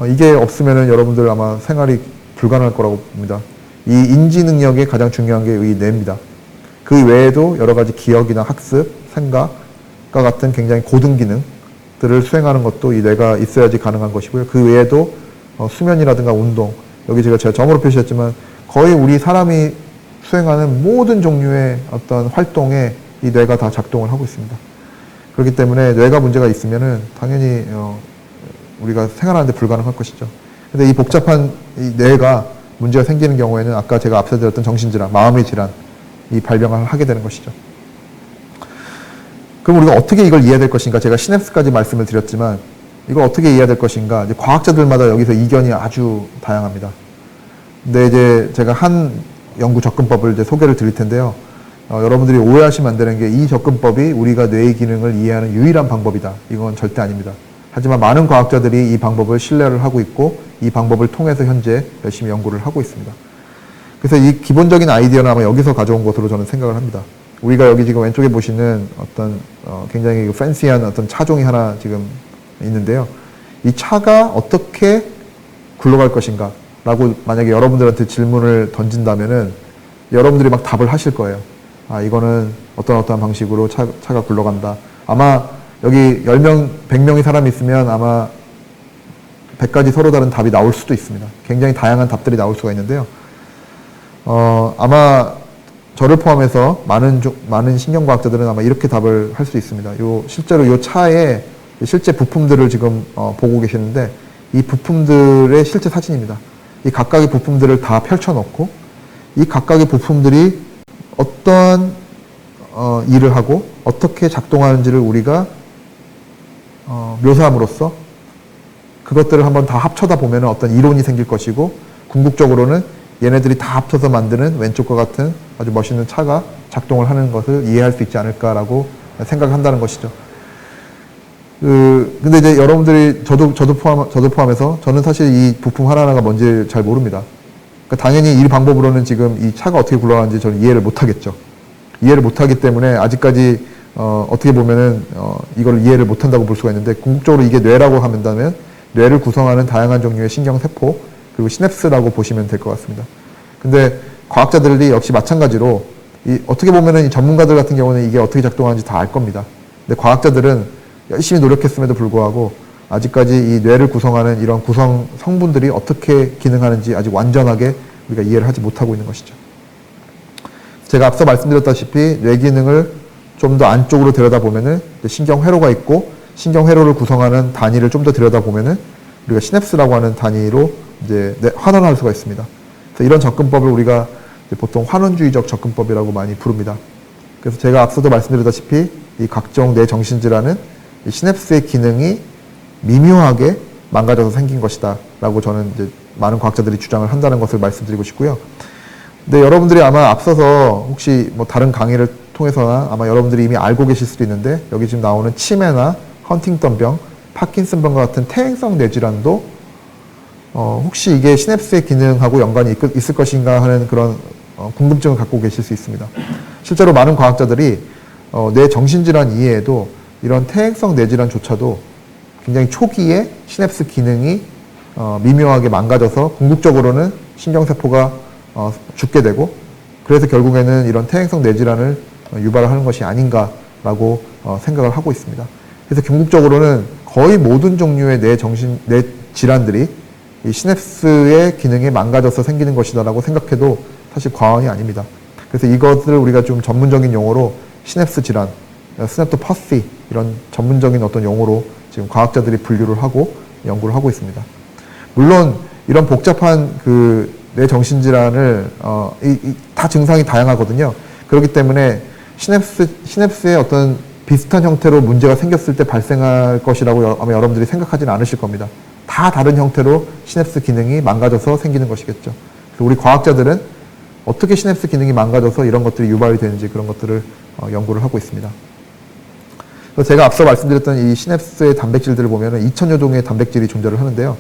이게 없으면은 여러분들 아마 생활이 불가능할 거라고 봅니다. 이 인지 능력의 가장 중요한 게 이 뇌입니다. 그 외에도 여러 가지 기억이나 학습, 생각, 같은 굉장히 고등 기능들을 수행하는 것도 이 뇌가 있어야지 가능한 것이고요. 그 외에도 수면이라든가 운동, 여기 제가 점으로 표시했지만 거의 우리 사람이 수행하는 모든 종류의 어떤 활동에 이 뇌가 다 작동을 하고 있습니다. 그렇기 때문에 뇌가 문제가 있으면은 당연히 우리가 생활하는데 불가능할 것이죠. 근데 이 복잡한 이 뇌가 문제가 생기는 경우에는 아까 제가 앞서 드렸던 정신질환, 마음의 질환, 이 발병을 하게 되는 것이죠. 그럼 우리가 어떻게 이걸 이해해야 될 것인가? 제가 시냅스까지 말씀을 드렸지만 이걸 어떻게 이해해야 될 것인가? 이제 과학자들마다 여기서 이견이 아주 다양합니다. 근데 이제 제가 한 연구 접근법을 이제 소개를 드릴 텐데요. 여러분들이 오해하시면 안 되는 게 이 접근법이 우리가 뇌의 기능을 이해하는 유일한 방법이다. 이건 절대 아닙니다. 하지만 많은 과학자들이 이 방법을 신뢰를 하고 있고 이 방법을 통해서 현재 열심히 연구를 하고 있습니다. 그래서 이 기본적인 아이디어는 아마 여기서 가져온 것으로 저는 생각을 합니다. 우리가 여기 지금 왼쪽에 보시는 어떤 굉장히 팬시한 어떤 차종이 하나 지금 있는데요. 이 차가 어떻게 굴러갈 것인가 라고 만약에 여러분들한테 질문을 던진다면은 여러분들이 막 답을 하실 거예요. 아, 이거는 어떤 방식으로 차가 굴러간다. 아마 여기 10명, 100명의 사람이 있으면 아마 100가지 서로 다른 답이 나올 수도 있습니다. 굉장히 다양한 답들이 나올 수가 있는데요. 아마 저를 포함해서 많은 신경과학자들은 아마 이렇게 답을 할 수 있습니다. 실제로 이 차의 실제 부품들을 지금 보고 계시는데 이 부품들의 실제 사진입니다. 이 각각의 부품들을 다 펼쳐놓고 이 각각의 부품들이 어떠한 일을 하고 어떻게 작동하는지를 우리가 묘사함으로써 그것들을 한번 다 합쳐다 보면 어떤 이론이 생길 것이고 궁극적으로는 얘네들이 다 합쳐서 만드는 왼쪽과 같은 아주 멋있는 차가 작동을 하는 것을 이해할 수 있지 않을까라고 생각한다는 것이죠. 근데 이제 여러분들이 저도 포함해서 저는 사실 이 부품 하나하나가 뭔지 잘 모릅니다. 그러니까 당연히 이 방법으로는 지금 이 차가 어떻게 굴러가는지 저는 이해를 못하겠죠. 이해를 못하기 때문에 아직까지 어떻게 보면은 이걸 이해를 못한다고 볼 수가 있는데 궁극적으로 이게 뇌라고 한다면 뇌를 구성하는 다양한 종류의 신경세포 그리고 시냅스라고 보시면 될 것 같습니다. 근데 과학자들이 역시 마찬가지로 어떻게 보면은 이 전문가들 같은 경우는 이게 어떻게 작동하는지 다 알 겁니다. 근데 과학자들은 열심히 노력했음에도 불구하고 아직까지 이 뇌를 구성하는 이런 구성 성분들이 어떻게 기능하는지 아직 완전하게 우리가 이해를 하지 못하고 있는 것이죠. 제가 앞서 말씀드렸다시피 뇌 기능을 좀 더 안쪽으로 들여다보면은 신경회로가 있고 신경회로를 구성하는 단위를 좀 더 들여다보면은 우리가 시냅스라고 하는 단위로 이제 환원할 수가 있습니다. 그래서 이런 접근법을 우리가 보통 환원주의적 접근법이라고 많이 부릅니다. 그래서 제가 앞서도 말씀드렸다시피 이 각종 뇌 정신질환은 이 시냅스의 기능이 미묘하게 망가져서 생긴 것이다 라고 저는 이제 많은 과학자들이 주장을 한다는 것을 말씀드리고 싶고요. 근데 여러분들이 아마 앞서서 혹시 뭐 다른 강의를 통해서나 아마 여러분들이 이미 알고 계실 수도 있는데 여기 지금 나오는 치매나 헌팅턴병, 파킨슨병과 같은 퇴행성 뇌질환도 혹시 이게 시냅스의 기능하고 연관이 있을 것인가 하는 그런 궁금증을 갖고 계실 수 있습니다. 실제로 많은 과학자들이 뇌 정신질환 이외에도 이런 퇴행성 뇌질환조차도 굉장히 초기에 시냅스 기능이 미묘하게 망가져서 궁극적으로는 신경세포가 죽게 되고 그래서 결국에는 이런 퇴행성 뇌질환을 유발하는 것이 아닌가라고 생각을 하고 있습니다. 그래서 궁극적으로는 거의 모든 종류의 뇌 질환들이 이 시냅스의 기능이 망가져서 생기는 것이다라고 생각해도 사실 과언이 아닙니다. 그래서 이것을 우리가 좀 전문적인 용어로 시냅스 질환, 스냅토퍼시 이런 전문적인 어떤 용어로 지금 과학자들이 분류를 하고 연구를 하고 있습니다. 물론 이런 복잡한 뇌 정신질환을 다 증상이 다양하거든요. 그렇기 때문에 시냅스의 어떤 비슷한 형태로 문제가 생겼을 때 발생할 것이라고 아마 여러분들이 생각하지는 않으실 겁니다. 다 다른 형태로 시냅스 기능이 망가져서 생기는 것이겠죠. 그래서 우리 과학자들은 어떻게 시냅스 기능이 망가져서 이런 것들이 유발이 되는지 그런 것들을 연구를 하고 있습니다. 그래서 제가 앞서 말씀드렸던 이 시냅스의 단백질들을 보면 2000여 종의 단백질이 존재를 하는데요.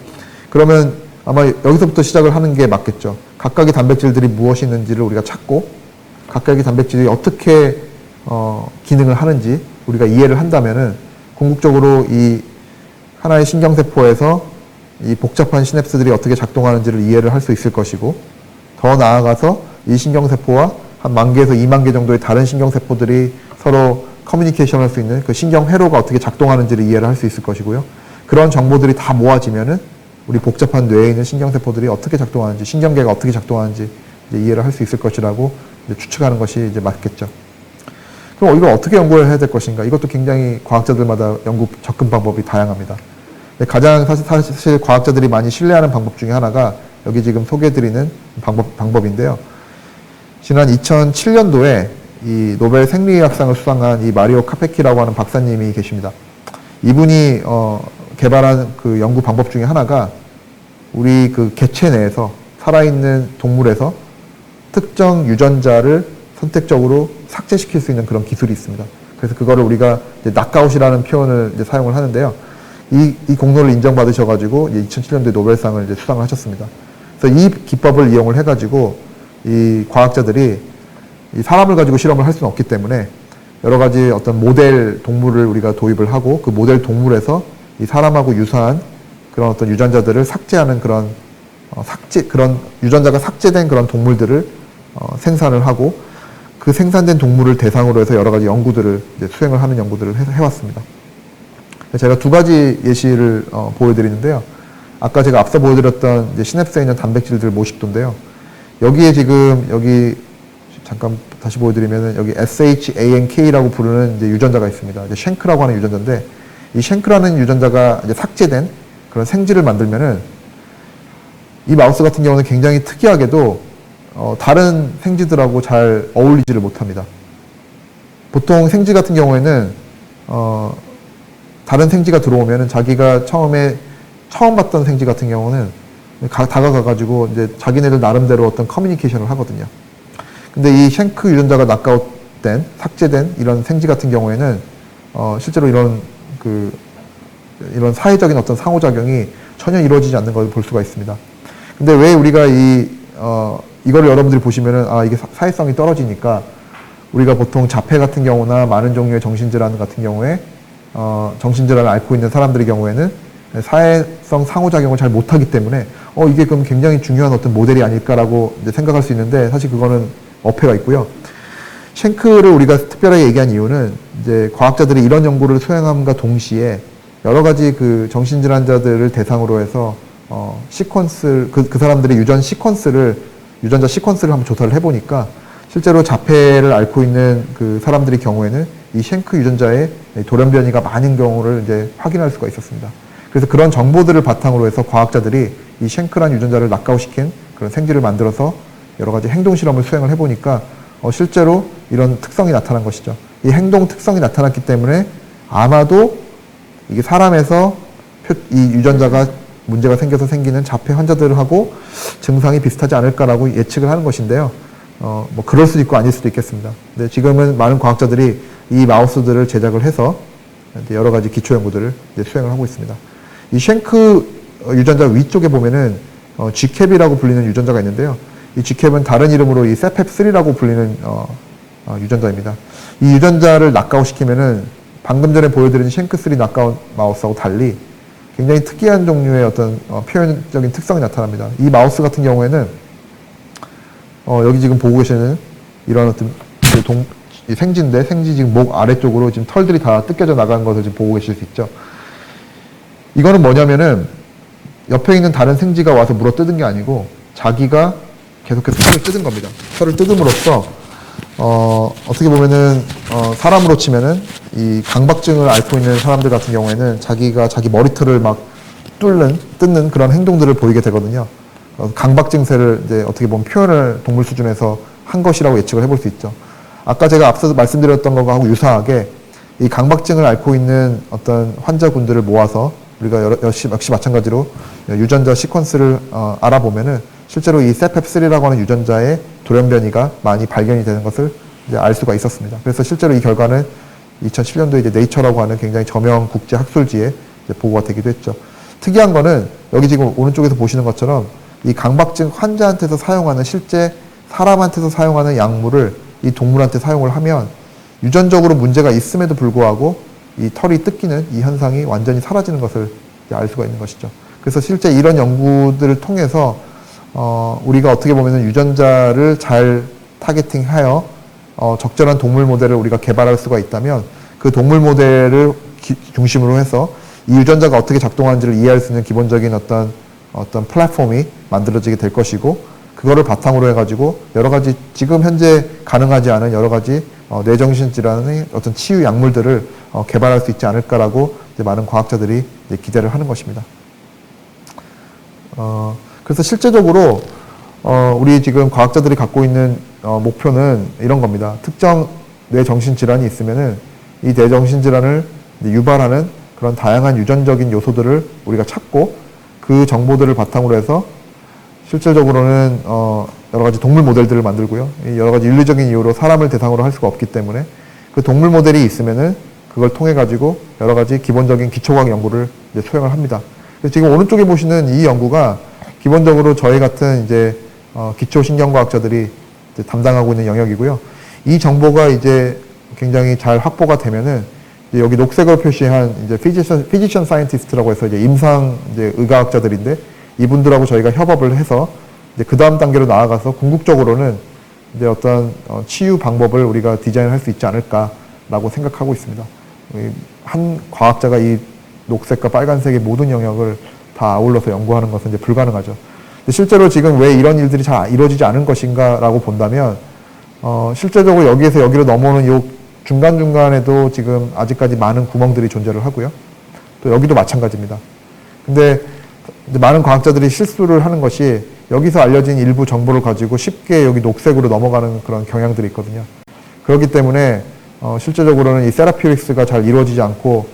그러면 아마 여기서부터 시작을 하는 게 맞겠죠. 각각의 단백질들이 무엇이 있는지를 우리가 찾고 각각의 단백질이 어떻게 기능을 하는지 우리가 이해를 한다면은 궁극적으로 이 하나의 신경세포에서 이 복잡한 시냅스들이 어떻게 작동하는지를 이해를 할 수 있을 것이고 더 나아가서 이 신경세포와 한 10,000개에서 20,000개 정도의 다른 신경세포들이 서로 커뮤니케이션 할 수 있는 그 신경회로가 어떻게 작동하는지를 이해를 할 수 있을 것이고요. 그런 정보들이 다 모아지면은 우리 복잡한 뇌에 있는 신경세포들이 어떻게 작동하는지, 신경계가 어떻게 작동하는지 이제 이해를 할 수 있을 것이라고 이제 추측하는 것이 이제 맞겠죠. 그럼 이걸 어떻게 연구를 해야 될 것인가? 이것도 굉장히 과학자들마다 연구 접근 방법이 다양합니다. 가장 사실 과학자들이 많이 신뢰하는 방법 중에 하나가 여기 지금 소개해드리는 방법인데요. 지난 2007년도에 이 노벨 생리의학상을 수상한 이 마리오 카페키라고 하는 박사님이 계십니다. 이분이 개발한 그 연구 방법 중에 하나가 우리 그 개체 내에서 살아있는 동물에서 특정 유전자를 선택적으로 삭제시킬 수 있는 그런 기술이 있습니다. 그래서 그거를 우리가 이제 낙아웃이라는 표현을 이제 사용을 하는데요. 이 공로를 인정받으셔가지고 2007년도에 노벨상을 이제 수상을 하셨습니다. 그래서 이 기법을 이용을 해가지고 이 과학자들이 이 사람을 가지고 실험을 할 수는 없기 때문에 여러 가지 어떤 모델 동물을 우리가 도입을 하고 그 모델 동물에서 이 사람하고 유사한 그런 어떤 유전자들을 삭제하는 그런 그런 유전자가 삭제된 그런 동물들을 생산을 하고 그 생산된 동물을 대상으로 해서 여러 가지 연구들을 이제 수행을 하는 연구들을 해왔습니다. 제가 두 가지 예시를 보여드리는데요. 아까 제가 앞서 보여드렸던 이제 시냅스에 있는 단백질들 모식도인데요. 여기에 지금 여기 잠깐 다시 보여드리면은 여기 SHANK라고 부르는 이제 유전자가 있습니다. 이제 쉔크라고 하는 유전자인데 이 쉔크라는 유전자가 이제 삭제된 그런 생쥐를 만들면은 이 마우스 같은 경우는 굉장히 특이하게도 다른 생쥐들하고 잘 어울리지를 못합니다. 보통 생쥐 같은 경우에는 다른 생쥐가 들어오면은 자기가 처음 봤던 생쥐 같은 경우는 다가가가지고 이제 자기네들 나름대로 어떤 커뮤니케이션을 하거든요. 근데 이 쉔크 유전자가 낙아웃된, 삭제된 이런 생쥐 같은 경우에는 실제로 이런 사회적인 어떤 상호작용이 전혀 이루어지지 않는 걸 볼 수가 있습니다. 근데 왜 우리가 이거를 여러분들이 보시면은 이게 사회성이 떨어지니까 우리가 보통 자폐 같은 경우나 많은 종류의 정신질환 같은 경우에 정신질환을 앓고 있는 사람들의 경우에는 사회성 상호작용을 잘 못하기 때문에 이게 그럼 굉장히 중요한 어떤 모델이 아닐까라고 이제 생각할 수 있는데 사실 그거는 어폐가 있고요. 쉔크를 우리가 특별하게 얘기한 이유는 이제 과학자들이 이런 연구를 수행함과 동시에 여러 가지 그 정신질환자들을 대상으로 해서 시퀀스 그 사람들의 유전자 시퀀스를 한번 조사를 해보니까 실제로 자폐를 앓고 있는 그 사람들의 경우에는 이 쉔크 유전자의 돌연변이가 많은 경우를 이제 확인할 수가 있었습니다. 그래서 그런 정보들을 바탕으로 해서 과학자들이 이 쉔크라는 유전자를 낙아웃시킨 그런 생쥐를 만들어서 여러 가지 행동 실험을 수행을 해보니까 실제로 이런 특성이 나타난 것이죠. 이 행동 특성이 나타났기 때문에 아마도 이게 사람에서 이 유전자가 문제가 생겨서 생기는 자폐 환자들하고 증상이 비슷하지 않을까라고 예측을 하는 것인데요. 뭐 그럴 수도 있고 아닐 수도 있겠습니다. 근데 지금은 많은 과학자들이 이 마우스들을 제작을 해서 여러 가지 기초 연구들을 이제 수행을 하고 있습니다. 이 쉔크 유전자 위쪽에 보면은 GCAP이라고 불리는 유전자가 있는데요. 이 GCAP은 다른 이름으로 이 세펩3라고 불리는 유전자입니다. 이 유전자를 낙아웃시키면은 방금 전에 보여드린 쉔크3 낙아웃 마우스하고 달리 굉장히 특이한 종류의 어떤 표현적인 특성이 나타납니다. 이 마우스 같은 경우에는 여기 지금 보고 계시는 이런 어떤 이 생쥐인데 생쥐 지금 목 아래쪽으로 지금 털들이 다 뜯겨져 나가는 것을 지금 보고 계실 수 있죠. 이거는 뭐냐면은 옆에 있는 다른 생쥐가 와서 물어 뜯은 게 아니고 자기가 계속해서 털을 뜯은 겁니다. 털을 뜯음으로써 어떻게 보면은 사람으로 치면은 이 강박증을 앓고 있는 사람들 같은 경우에는 자기가 자기 머리털을 막 뜯는 그런 행동들을 보이게 되거든요. 강박증세를 이제 어떻게 보면 표현을 동물 수준에서 한 것이라고 예측을 해볼 수 있죠. 아까 제가 앞서서 말씀드렸던 것하고 유사하게 이 강박증을 앓고 있는 어떤 환자군들을 모아서 우리가 역시 마찬가지로 유전자 시퀀스를 알아보면은 실제로 이 세펩3라고 하는 유전자의 돌연변이가 많이 발견이 되는 것을 이제 알 수가 있었습니다. 그래서 실제로 이 결과는 2007년도에 이제 네이처라고 하는 굉장히 저명 국제 학술지에 이제 보고가 되기도 했죠. 특이한 거는 여기 지금 오른쪽에서 보시는 것처럼 이 강박증 환자한테서 사용하는 실제 사람한테서 사용하는 약물을 이 동물한테 사용을 하면 유전적으로 문제가 있음에도 불구하고 이 털이 뜯기는 이 현상이 완전히 사라지는 것을 알 수가 있는 것이죠. 그래서 실제 이런 연구들을 통해서 우리가 어떻게 보면 유전자를 잘 타겟팅하여 적절한 동물 모델을 우리가 개발할 수가 있다면 그 동물 모델을 중심으로 해서 이 유전자가 어떻게 작동하는지를 이해할 수 있는 기본적인 어떤 플랫폼이 만들어지게 될 것이고, 그거를 바탕으로 해가지고 여러 가지 지금 현재 가능하지 않은 여러 가지 뇌정신 질환의 어떤 치유 약물들을 개발할 수 있지 않을까라고 이제 많은 과학자들이 이제 기대를 하는 것입니다. 그래서 실제적으로 우리 지금 과학자들이 갖고 있는 목표는 이런 겁니다. 특정 뇌정신 질환이 있으면은 이 뇌정신 질환을 유발하는 그런 다양한 유전적인 요소들을 우리가 찾고, 그 정보들을 바탕으로 해서 실질적으로는 여러 가지 동물 모델들을 만들고요. 이 여러 가지 윤리적인 이유로 사람을 대상으로 할 수가 없기 때문에 그 동물 모델이 있으면은 그걸 통해 가지고 여러 가지 기본적인 기초과학 연구를 이제 수행을 합니다. 그래서 지금 오른쪽에 보시는 이 연구가 기본적으로 저희 같은 이제 기초신경과학자들이 이제 담당하고 있는 영역이고요. 이 정보가 이제 굉장히 잘 확보가 되면은 이제 여기 녹색으로 표시한 이제 피지션 사이언티스트라고 해서 이제 임상 이제 의과학자들인데, 이분들하고 저희가 협업을 해서 이제 그 다음 단계로 나아가서 궁극적으로는 이제 어떤 치유 방법을 우리가 디자인할 수 있지 않을까라고 생각하고 있습니다. 한 과학자가 이 녹색과 빨간색의 모든 영역을 다 아울러서 연구하는 것은 이제 불가능하죠. 근데 실제로 지금 왜 이런 일들이 잘 이루어지지 않은 것인가라고 본다면, 실제적으로 여기에서 여기로 넘어오는 요 중간중간에도 지금 아직까지 많은 구멍들이 존재를 하고요. 또 여기도 마찬가지입니다. 근데 이제 많은 과학자들이 실수를 하는 것이, 여기서 알려진 일부 정보를 가지고 쉽게 여기 녹색으로 넘어가는 그런 경향들이 있거든요. 그렇기 때문에 실제적으로는 이 세라피릭스가 잘 이루어지지 않고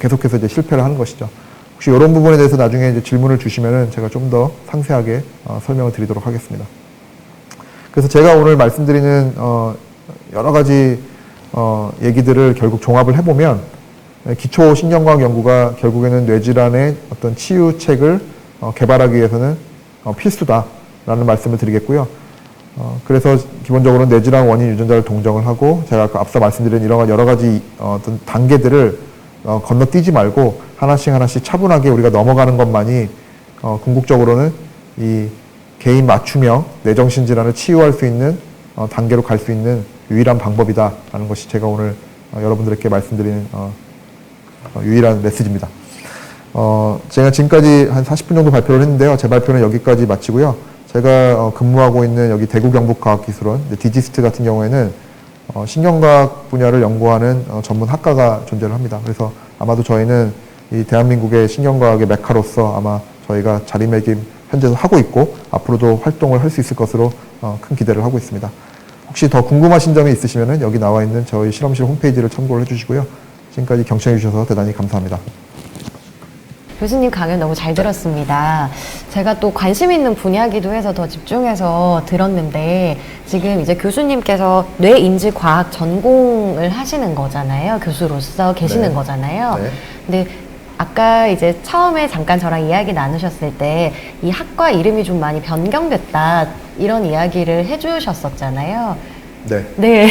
계속해서 이제 실패를 하는 것이죠. 혹시 이런 부분에 대해서 나중에 이제 질문을 주시면은 제가 좀 더 상세하게 설명을 드리도록 하겠습니다. 그래서 제가 오늘 말씀드리는 여러 가지 얘기들을 결국 종합을 해보면, 기초 신경과학 연구가 결국에는 뇌질환의 어떤 치유책을 개발하기 위해서는 필수다라는 말씀을 드리겠고요. 그래서 기본적으로 뇌질환 원인 유전자를 동정을 하고, 제가 앞서 말씀드린 이런 여러 가지 어떤 단계들을 건너뛰지 말고 하나씩 차분하게 우리가 넘어가는 것만이 궁극적으로는 이 개인 맞춤형 뇌정신 질환을 치유할 수 있는 단계로 갈 수 있는 유일한 방법이다라는 것이 제가 오늘 여러분들께 말씀드리는 유일한 메시지입니다. 제가 지금까지 한 40분 정도 발표를 했는데요. 제 발표는 여기까지 마치고요. 제가 근무하고 있는 여기 대구경북과학기술원 디지스트 같은 경우에는 신경과학 분야를 연구하는 전문 학과가 존재를 합니다. 그래서 아마도 저희는 이 대한민국의 신경과학의 메카로서 아마 저희가 자리매김 현재도 하고 있고 앞으로도 활동을 할 수 있을 것으로 큰 기대를 하고 있습니다. 혹시 더 궁금하신 점이 있으시면 여기 나와 있는 저희 실험실 홈페이지를 참고를 해주시고요. 지금까지 경청해 주셔서 대단히 감사합니다. 교수님 강연 너무 잘 들었습니다. 제가 또 관심 있는 분야기도 해서 더 집중해서 들었는데, 지금 이제 교수님께서 뇌인지과학 전공을 하시는 거잖아요. 교수로서 계시는 네. 거잖아요. 네. 근데 아까 이제 처음에 잠깐 저랑 이야기 나누셨을 때 이 학과 이름이 좀 많이 변경됐다, 이런 이야기를 해주셨었잖아요. 네. 네.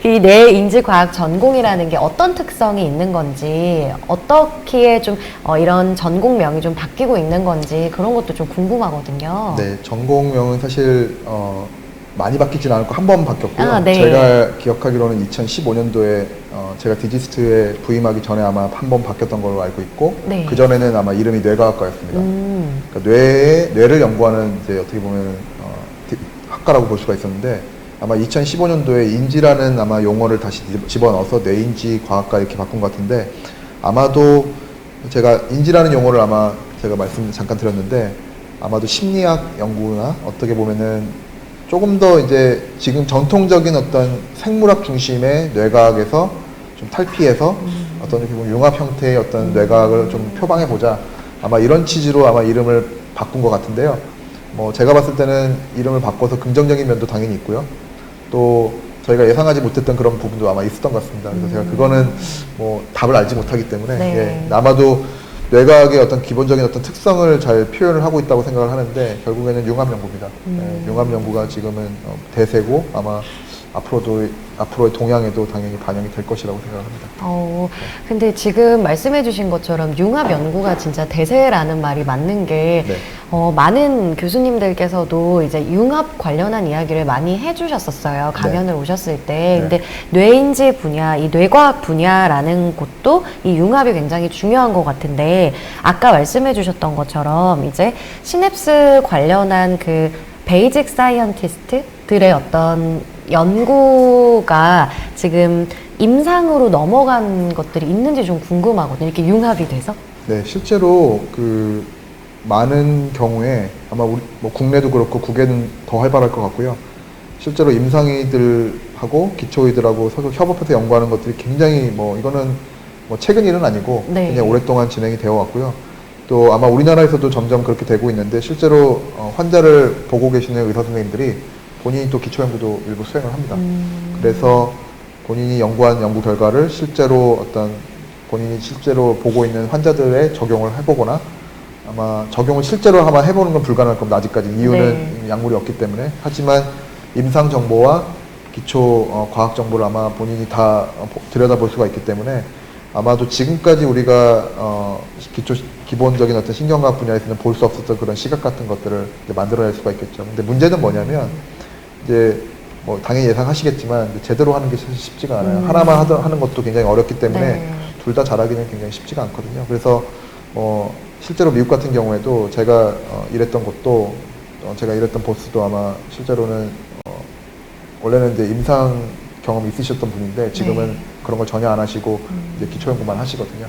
이 뇌인지과학 전공이라는 게 어떤 특성이 있는 건지, 어떻게 좀 이런 전공명이 좀 바뀌고 있는 건지, 그런 것도 좀 궁금하거든요. 네, 전공명은 사실 많이 바뀌진 않았고 한 번 바뀌었고요. 아, 네. 제가 기억하기로는 2015년도에 제가 디지스트에 부임하기 전에 아마 한 번 바뀌었던 걸로 알고 있고, 네. 그 전에는 아마 이름이 뇌과학과였습니다. 그러니까 뇌를 연구하는 이제 어떻게 보면 학과라고 볼 수가 있었는데, 아마 2015년도에 인지라는 아마 용어를 다시 집어넣어서 뇌인지 과학과 이렇게 바꾼 것 같은데, 아마도 제가 인지라는 용어를 아마 제가 말씀 잠깐 드렸는데, 아마도 심리학 연구나 어떻게 보면은 조금 더 이제 지금 전통적인 어떤 생물학 중심의 뇌과학에서 좀 탈피해서 어떤 이렇게 보면 융합 형태의 어떤 뇌과학을 좀 표방해 보자, 아마 이런 취지로 아마 이름을 바꾼 것 같은데요. 뭐 제가 봤을 때는 이름을 바꿔서 긍정적인 면도 당연히 있고요. 또 저희가 예상하지 못했던 그런 부분도 아마 있었던 것 같습니다. 그래서 제가 그거는 뭐 답을 알지 못하기 때문에 네. 예, 아마도 뇌과학의 어떤 기본적인 어떤 특성을 잘 표현을 하고 있다고 생각을 하는데, 결국에는 융합 연구입니다. 예, 융합 연구가 지금은 대세고, 아마 앞으로의 동향에도 당연히 반영이 될 것이라고 생각합니다. 근데 지금 말씀해주신 것처럼 융합 연구가 진짜 대세라는 말이 맞는 게, 네. 많은 교수님들께서도 이제 융합 관련한 이야기를 많이 해주셨었어요. 강연을 오셨을 때. 네. 근데 뇌인지 분야, 이 뇌과학 분야라는 곳도 이 융합이 굉장히 중요한 것 같은데, 아까 말씀해주셨던 것처럼 이제 시냅스 관련한 그 베이직 사이언티스트들의 어떤 연구가 지금 임상으로 넘어간 것들이 있는지 좀 궁금하거든요. 이렇게 융합이 돼서. 네, 실제로 그 많은 경우에 아마 우리 뭐 국내도 그렇고 국외는 더 활발할 것 같고요. 실제로 임상의들하고 기초의들하고 서로 협업해서 연구하는 것들이 굉장히 뭐 이거는 뭐 최근 일은 아니고 네. 굉장히 오랫동안 진행이 되어 왔고요. 또 아마 우리나라에서도 점점 그렇게 되고 있는데 실제로 환자를 보고 계시는 의사 선생님들이 본인이 또 기초 연구도 일부 수행을 합니다. 그래서 본인이 연구한 연구 결과를 실제로 본인이 실제로 보고 있는 환자들의 적용을 해보거나 아마 적용을 실제로 아마 해보는 건 불가능할 겁니다. 아직까지 이유는 약물이 없기 때문에. 하지만 임상 정보와 기초 과학 정보를 아마 본인이 다 들여다볼 수가 있기 때문에 아마도 지금까지 우리가 기본적인 어떤 신경과학 분야에서는 볼 수 없었던 그런 시각 같은 것들을 이제 만들어낼 수가 있겠죠. 근데 문제는 뭐냐면 이제 뭐 당연히 예상하시겠지만 제대로 하는 게 사실 쉽지가 않아요. 하나만 하는 것도 굉장히 어렵기 때문에 둘 다 잘하기는 굉장히 쉽지가 않거든요. 그래서 실제로 미국 같은 경우에도 제가 일했던 곳도 제가 일했던 보스도 아마 실제로는 원래는 이제 임상 경험이 있으셨던 분인데 지금은 그런 걸 전혀 안 하시고 이제 기초 연구만 하시거든요.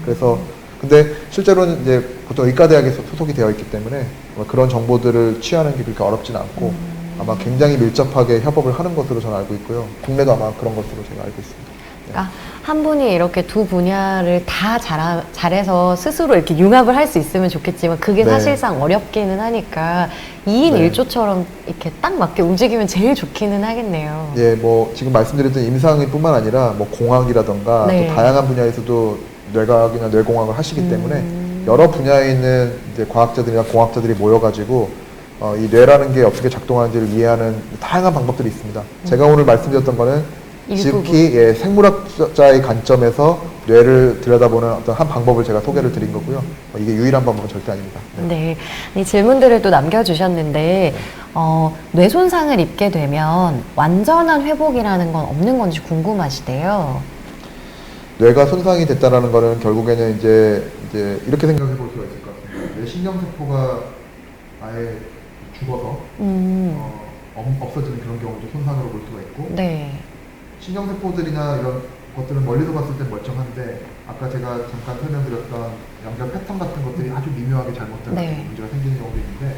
그래서 근데 실제로는 이제 보통 의과대학에서 소속이 되어 있기 때문에 그런 정보들을 취하는 게 그렇게 어렵지는 않고 아마 굉장히 밀접하게 협업을 하는 것으로 저는 알고 있고요. 국내도 아마 그런 것으로 제가 알고 있습니다. 그러니까 한 분이 이렇게 두 분야를 다 잘해서 스스로 이렇게 융합을 할 수 있으면 좋겠지만 그게 네. 사실상 어렵기는 하니까 2인 네. 1조처럼 이렇게 딱 맞게 움직이면 제일 좋기는 하겠네요. 예, 뭐 지금 말씀드렸던 임상뿐만 아니라 뭐 공학이라던가 네. 또 다양한 분야에서도 뇌과학이나 뇌공학을 하시기 때문에 여러 분야에 있는 이제 과학자들이나 공학자들이 모여가지고 이 뇌라는 게 어떻게 작동하는지를 이해하는 다양한 방법들이 있습니다. 제가 오늘 말씀드렸던 거는 지극히 생물학자의 관점에서 뇌를 들여다보는 어떤 한 방법을 제가 소개를 드린 거고요. 이게 유일한 방법은 절대 아닙니다. 네. 이 질문들을 또 남겨주셨는데, 뇌 손상을 입게 되면 완전한 회복이라는 건 없는 건지 궁금하시대요. 뇌가 손상이 됐다라는 거는 결국에는 이제 이렇게 생각해 볼 수가 있을 것 같습니다. 뇌 신경세포가 아예 죽어서 없어지는 그런 경우도 손상으로 볼 수가 있고 네. 신경세포들이나 이런 것들은 멀리서 봤을 때 멀쩡한데 아까 제가 잠깐 설명드렸던 연결 패턴 같은 것들이 아주 미묘하게 잘못된 네. 문제가 생기는 경우도 있는데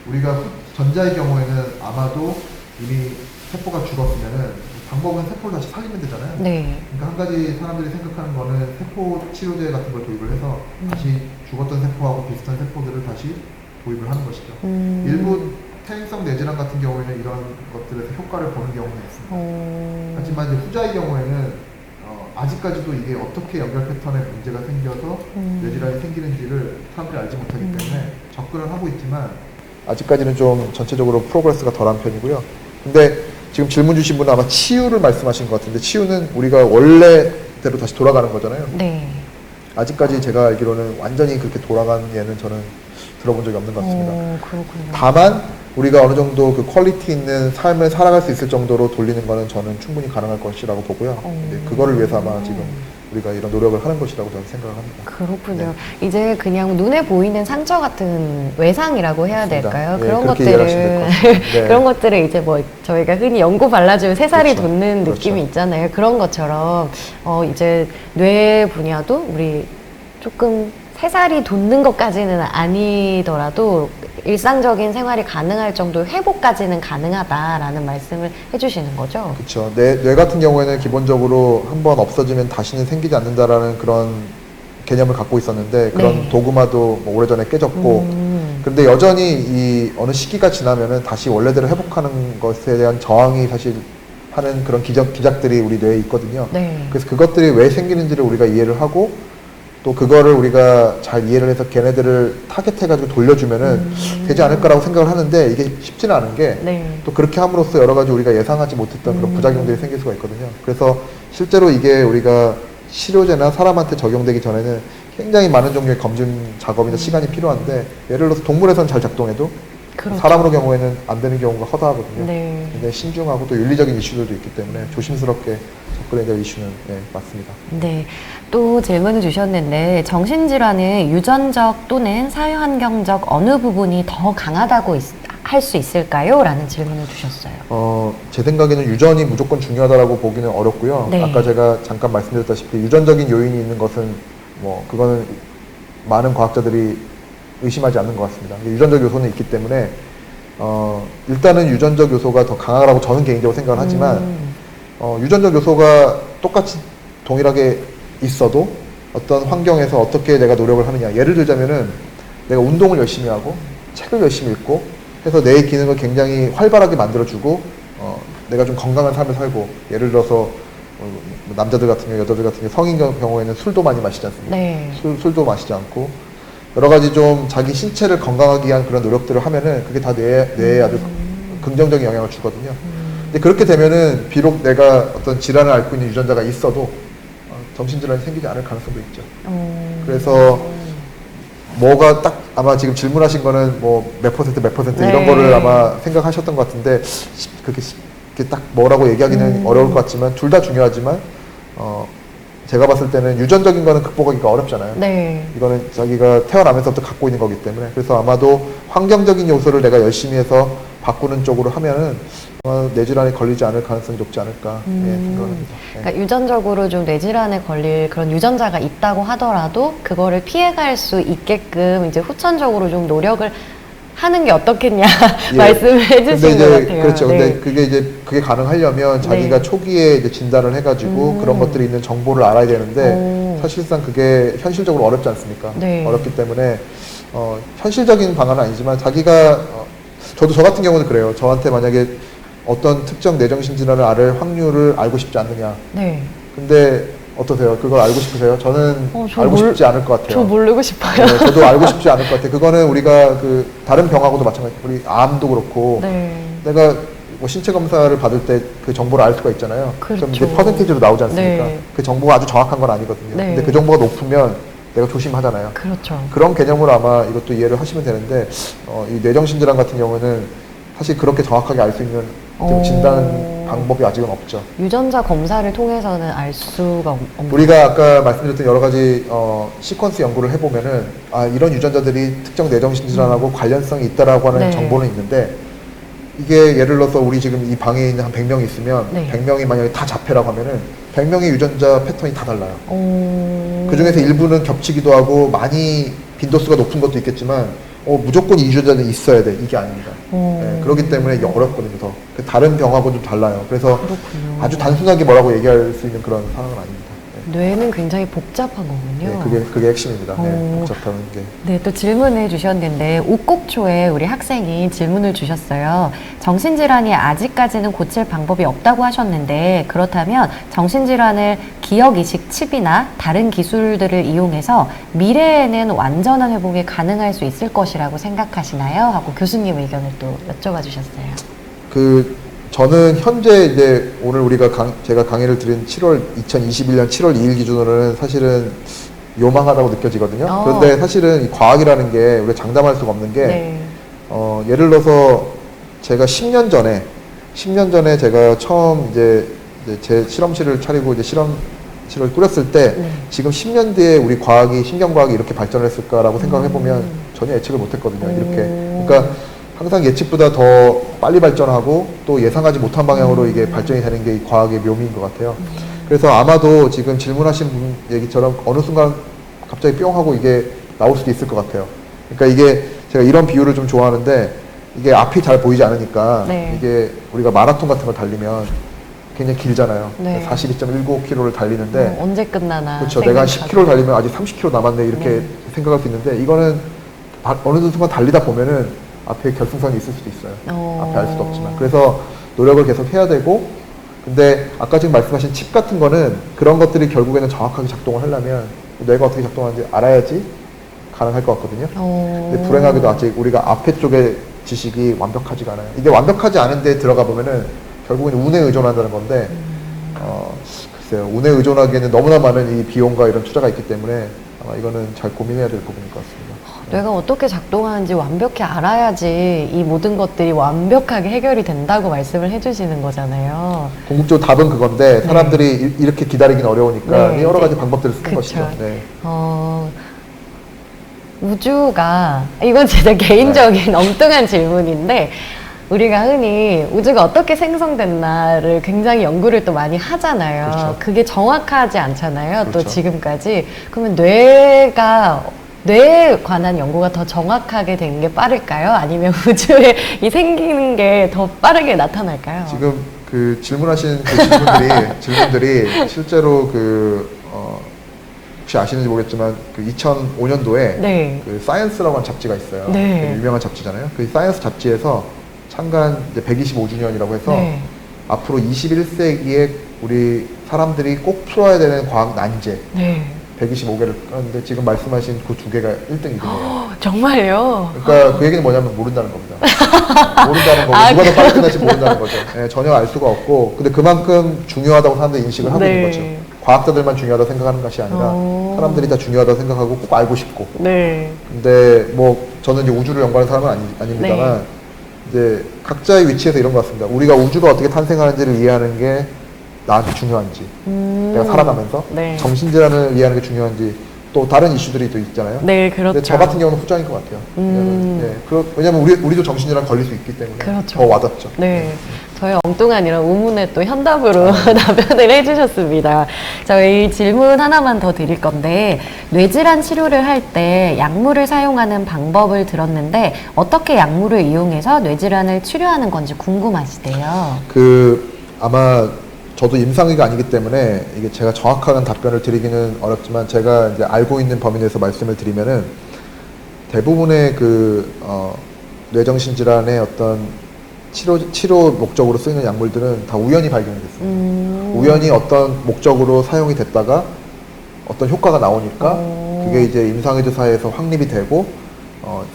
우리가 전자의 경우에는 아마도 이미 세포가 죽었으면은 방법은 세포를 다시 살리면 되잖아요. 네. 그러니까 한 가지 사람들이 생각하는 거는 세포 치료제 같은 걸 도입을 해서 다시 죽었던 세포하고 비슷한 세포들을 다시 도입을 하는 것이죠. 일부 퇴행성 뇌질환 같은 경우에는 이런 것들에서 효과를 보는 경우가 있습니다. 하지만 이제 후자의 경우에는 아직까지도 이게 어떻게 연결 패턴에 문제가 생겨서 뇌질환이 생기는지를 사람들이 알지 못하기 때문에 접근을 하고 있지만 아직까지는 좀 전체적으로 프로그레스가 덜한 편이고요. 근데 지금 질문 주신 분은 아마 치유를 말씀하신 것 같은데 치유는 우리가 원래대로 다시 돌아가는 거잖아요. 네. 아직까지 제가 알기로는 완전히 그렇게 돌아간 예는 저는 들어본 적이 없는 것 같습니다. 그렇군요. 다만 우리가 어느 정도 그 퀄리티 있는 삶을 살아갈 수 있을 정도로 돌리는 거는 저는 충분히 가능할 것이라고 보고요. 네, 그거를 위해서 아마 지금 우리가 이런 노력을 하는 것이라고 저는 생각을 합니다. 그렇군요. 이제 그냥 눈에 보이는 상처 같은 외상이라고 해야 맞습니다. 될까요? 네, 그런 그렇게 이해하시면 될 것 것들을 같습니다. 네. 그런 것들을 이제 뭐 저희가 흔히 연고 발라주면 새살이 그렇죠. 돋는 그렇죠. 느낌이 있잖아요. 그런 것처럼 이제 뇌 분야도 우리 조금 새살이 돋는 것까지는 아니더라도 일상적인 생활이 가능할 정도의 회복까지는 가능하다라는 말씀을 해주시는 거죠. 그렇죠. 뇌 같은 경우에는 기본적으로 한번 없어지면 다시는 생기지 않는다라는 그런 개념을 갖고 있었는데 그런 네. 도그마도 뭐 오래전에 깨졌고 그런데 여전히 이 어느 시기가 지나면은 다시 원래대로 회복하는 것에 대한 저항이 사실 하는 그런 기작들이 우리 뇌에 있거든요. 네. 그래서 그것들이 왜 생기는지를 우리가 이해를 하고 또 그거를 우리가 잘 이해를 해서 걔네들을 타겟해가지고 돌려주면은 되지 않을까라고 생각을 하는데 이게 쉽지는 않은 게 또 네. 그렇게 함으로써 여러 가지 우리가 예상하지 못했던 그런 부작용들이 생길 수가 있거든요. 그래서 실제로 이게 우리가 치료제나 사람한테 적용되기 전에는 굉장히 많은 종류의 검증 작업이나 시간이 필요한데 예를 들어서 동물에서는 잘 작동해도 그렇죠. 사람으로 경우에는 안 되는 경우가 허다하거든요. 네. 근데 신중하고 또 윤리적인 이슈들도 있기 때문에 조심스럽게 접근해야 될 이슈는 맞습니다. 네. 또 질문을 주셨는데 정신질환의 유전적 또는 사회환경적 어느 부분이 더 강하다고 할 수 있을까요? 라는 질문을 주셨어요. 제 생각에는 유전이 무조건 중요하다고 보기는 어렵고요. 네. 아까 제가 잠깐 말씀드렸다시피 유전적인 요인이 있는 것은 뭐 그거는 많은 과학자들이 의심하지 않는 것 같습니다. 유전적 요소는 있기 때문에 일단은 유전적 요소가 더 강하다고 저는 개인적으로 생각을 하지만 유전적 요소가 똑같이 동일하게 있어도 어떤 환경에서 어떻게 내가 노력을 하느냐. 예를 들자면은 내가 운동을 열심히 하고 책을 열심히 읽고 해서 내 기능을 굉장히 활발하게 만들어주고 내가 좀 건강한 삶을 살고 예를 들어서 남자들 같은 경우 여자들 같은 경우 성인 경우에는 술도 많이 마시지 않습니까? 네. 술도 마시지 않고 여러 가지 좀 자기 신체를 건강하게 위한 그런 노력들을 하면은 그게 다 뇌에 아주 긍정적인 영향을 주거든요. 근데 그렇게 되면은 비록 내가 어떤 질환을 앓고 있는 유전자가 있어도 정신질환이 생기지 않을 가능성도 있죠. 그래서 뭐가 딱 아마 지금 질문하신 거는 뭐 몇 퍼센트 네. 이런 거를 아마 생각하셨던 것 같은데 그렇게 딱 뭐라고 얘기하기는 어려울 것 같지만 둘 다 중요하지만 제가 봤을 때는 유전적인 거는 극복하기가 어렵잖아요. 네. 이거는 자기가 태어나면서부터 갖고 있는 거기 때문에 그래서 아마도 환경적인 요소를 내가 열심히 해서 바꾸는 쪽으로 하면은 뇌질환에 걸리지 않을 가능성이 높지 않을까 생각합니다. 그러니까 유전적으로 좀 뇌질환에 걸릴 그런 유전자가 있다고 하더라도 그거를 피해갈 수 있게끔 이제 후천적으로 좀 노력을 하는 게 어떻겠냐 말씀을 해주신 것 같아요. 그렇죠. 네. 근데 그게 가능하려면 자기가 네. 초기에 이제 진단을 해가지고 그런 것들이 있는 정보를 알아야 되는데 사실상 그게 현실적으로 어렵지 않습니까? 네. 어렵기 때문에 현실적인 방안은 아니지만 자기가 저도 저 같은 경우는 그래요. 저한테 만약에 어떤 특정 뇌정신 질환을 앓을 확률을 알고 싶지 않느냐. 네. 근데 어떠세요? 그걸 알고 싶으세요? 저는 알고 싶지 않을 것 같아요. 저 모르고 싶어요. 네, 저도 알고 싶지 않을 것 같아요. 그거는 우리가 그 다른 병하고도 마찬가지예요. 우리 암도 그렇고 네. 내가 뭐 신체 검사를 받을 때 그 정보를 알 수가 있잖아요. 그렇죠. 그럼 이제 퍼센티지로 나오지 않습니까? 네. 그 정보가 아주 정확한 건 아니거든요. 네. 근데 그 정보가 높으면 내가 조심하잖아요. 그렇죠. 그런 개념으로 아마 이것도 이해를 하시면 되는데 이 뇌정신질환 같은 경우는 사실 그렇게 정확하게 알 수 있는 진단 방법이 아직은 없죠. 유전자 검사를 통해서는 알 수가 없는. 우리가 아까 말씀드렸던 여러 가지 시퀀스 연구를 해보면은 이런 유전자들이 특정 뇌정신질환하고 관련성이 있다라고 하는 네. 정보는 정보는 있는데 이게 예를 들어서 우리 지금 이 방에 있는 한 100명이 있으면 네. 100명이 만약에 다 자폐라고 하면은 100명의 유전자 패턴이 다 달라요. 그 중에서 일부는 겹치기도 하고 많이 빈도수가 높은 것도 있겠지만 무조건 이 유전자는 있어야 돼. 이게 아닙니다. 네, 그렇기 때문에 이게 어렵거든요. 더. 다른 병하고는 좀 달라요. 그래서 그렇군요. 아주 단순하게 뭐라고 얘기할 수 있는 그런 상황은 아닙니다. 뇌는 굉장히 복잡한 거군요. 네, 그게 핵심입니다. 네, 복잡한 게. 네, 또 질문을 주셨는데 옥곡초에 우리 학생이 질문을 주셨어요. 정신질환이 아직까지는 고칠 방법이 없다고 하셨는데 그렇다면 정신질환을 기억이식 칩이나 다른 기술들을 이용해서 미래에는 완전한 회복이 가능할 수 있을 것이라고 생각하시나요? 하고 교수님 의견을 또 여쭤봐 주셨어요. 저는 현재 이제 오늘 제가 강의를 드린 2021년 7월 2일 기준으로는 사실은 요망하다고 느껴지거든요. 그런데 사실은 이 과학이라는 게 우리가 장담할 수가 없는 게, 네. 예를 들어서 제가 10년 전에 제가 처음 이제 제 실험실을 차리고 이제 실험실을 꾸렸을 때, 지금 10년 뒤에 우리 신경과학이 이렇게 발전을 했을까라고 생각을 해보면 전혀 예측을 못 했거든요. 이렇게. 그러니까 항상 예측보다 더 빨리 발전하고 또 예상하지 못한 방향으로 이게 발전이 되는 게 이 과학의 묘미인 것 같아요. 그래서 아마도 지금 질문하신 분 얘기처럼 어느 순간 갑자기 뿅 하고 이게 나올 수도 있을 것 같아요. 그러니까 이게 제가 이런 비유를 좀 좋아하는데 이게 앞이 잘 보이지 않으니까 네. 이게 우리가 마라톤 같은 걸 달리면 굉장히 길잖아요. 네. 42.195km를 달리는데 언제 끝나나. 그렇죠. 내가 한 10km 달리면 아직 30km 남았네 이렇게 생각할 수 있는데 이거는 어느 순간 달리다 보면은 앞에 결승선이 있을 수도 있어요. 앞에 알 수도 없지만. 그래서 노력을 계속 해야 되고 근데 아까 지금 말씀하신 칩 같은 거는 그런 것들이 결국에는 정확하게 작동을 하려면 뇌가 어떻게 작동하는지 알아야지 가능할 것 같거든요. 근데 불행하게도 아직 우리가 앞에 쪽의 지식이 완벽하지가 않아요. 이게 완벽하지 않은데 들어가 보면은 결국은 운에 의존한다는 건데, 글쎄요. 운에 의존하기에는 너무나 많은 이 비용과 이런 투자가 있기 때문에 아마 이거는 잘 고민해야 될 부분일 것 같습니다. 뇌가 어떻게 작동하는지 완벽히 알아야지 이 모든 것들이 완벽하게 해결이 된다고 말씀을 해주시는 거잖아요. 궁극적으로 답은 그건데 사람들이 이렇게 기다리긴 어려우니까 네, 여러 가지 이제 방법들을 쓰는 그쵸. 것이죠. 네. 우주가, 이건 진짜 개인적인 엉뚱한 질문인데, 우리가 흔히 우주가 어떻게 생성됐나를 굉장히 연구를 또 많이 하잖아요. 그렇죠. 그게 정확하지 않잖아요. 또 그렇죠. 지금까지. 그러면 뇌에 관한 연구가 더 정확하게 된 게 빠를까요? 아니면 우주에 이 생기는 게 더 빠르게 나타날까요? 지금 그 질문하신 그 질문들이 실제로 혹시 아시는지 모르겠지만 그 2005년도에 네. 그 사이언스라고 하는 잡지가 있어요. 네. 되게 유명한 잡지잖아요. 그 사이언스 잡지에서 창간 이제 125주년이라고 해서 네. 앞으로 21세기에 우리 사람들이 꼭 풀어야 되는 과학 난제 네. 125개를 하는데 지금 말씀하신 그 두 개가 1등, 2등이에요. 정말요? 그러니까 그 얘기는 뭐냐면 모른다는 겁니다. 모른다는 거고 누가 더 빨리 끝날지 모른다는 거죠. 예, 전혀 알 수가 없고 근데 그만큼 중요하다고 사람들이 인식을 하고 네. 있는 거죠. 과학자들만 중요하다고 생각하는 것이 아니라 사람들이 다 중요하다고 생각하고 꼭 알고 싶고. 네. 근데 뭐 저는 이제 우주를 연구하는 사람은 아닙니다만 이제 각자의 위치에서 이런 것 같습니다. 우리가 우주가 어떻게 탄생하는지를 이해하는 게 나한테 중요한지, 내가 살아가면서 네. 정신질환을 이해하는 게 중요한지, 또 다른 이슈들이 또 있잖아요. 네, 그렇죠. 근데 저 같은 경우는 후자인 것 같아요. 왜냐면 우리도 정신질환 걸릴 수 있기 때문에 그렇죠. 더 와닿죠. 네. 저희 엉뚱한 이런 의문에 또 현답으로 답변을 해주셨습니다. 저희 질문 하나만 더 드릴 건데, 뇌질환 치료를 할 때 약물을 사용하는 방법을 들었는데, 어떻게 약물을 이용해서 뇌질환을 치료하는 건지 궁금하시대요. 아마 저도 임상의가 아니기 때문에 이게 제가 정확한 답변을 드리기는 어렵지만 제가 이제 알고 있는 범위 내에서 말씀을 드리면은 대부분의 뇌정신 질환의 어떤 치료 목적으로 쓰이는 약물들은 다 우연히 발견이 됐어요. 우연히 어떤 목적으로 사용이 됐다가 어떤 효과가 나오니까 그게 이제 임상의료사에서 확립이 되고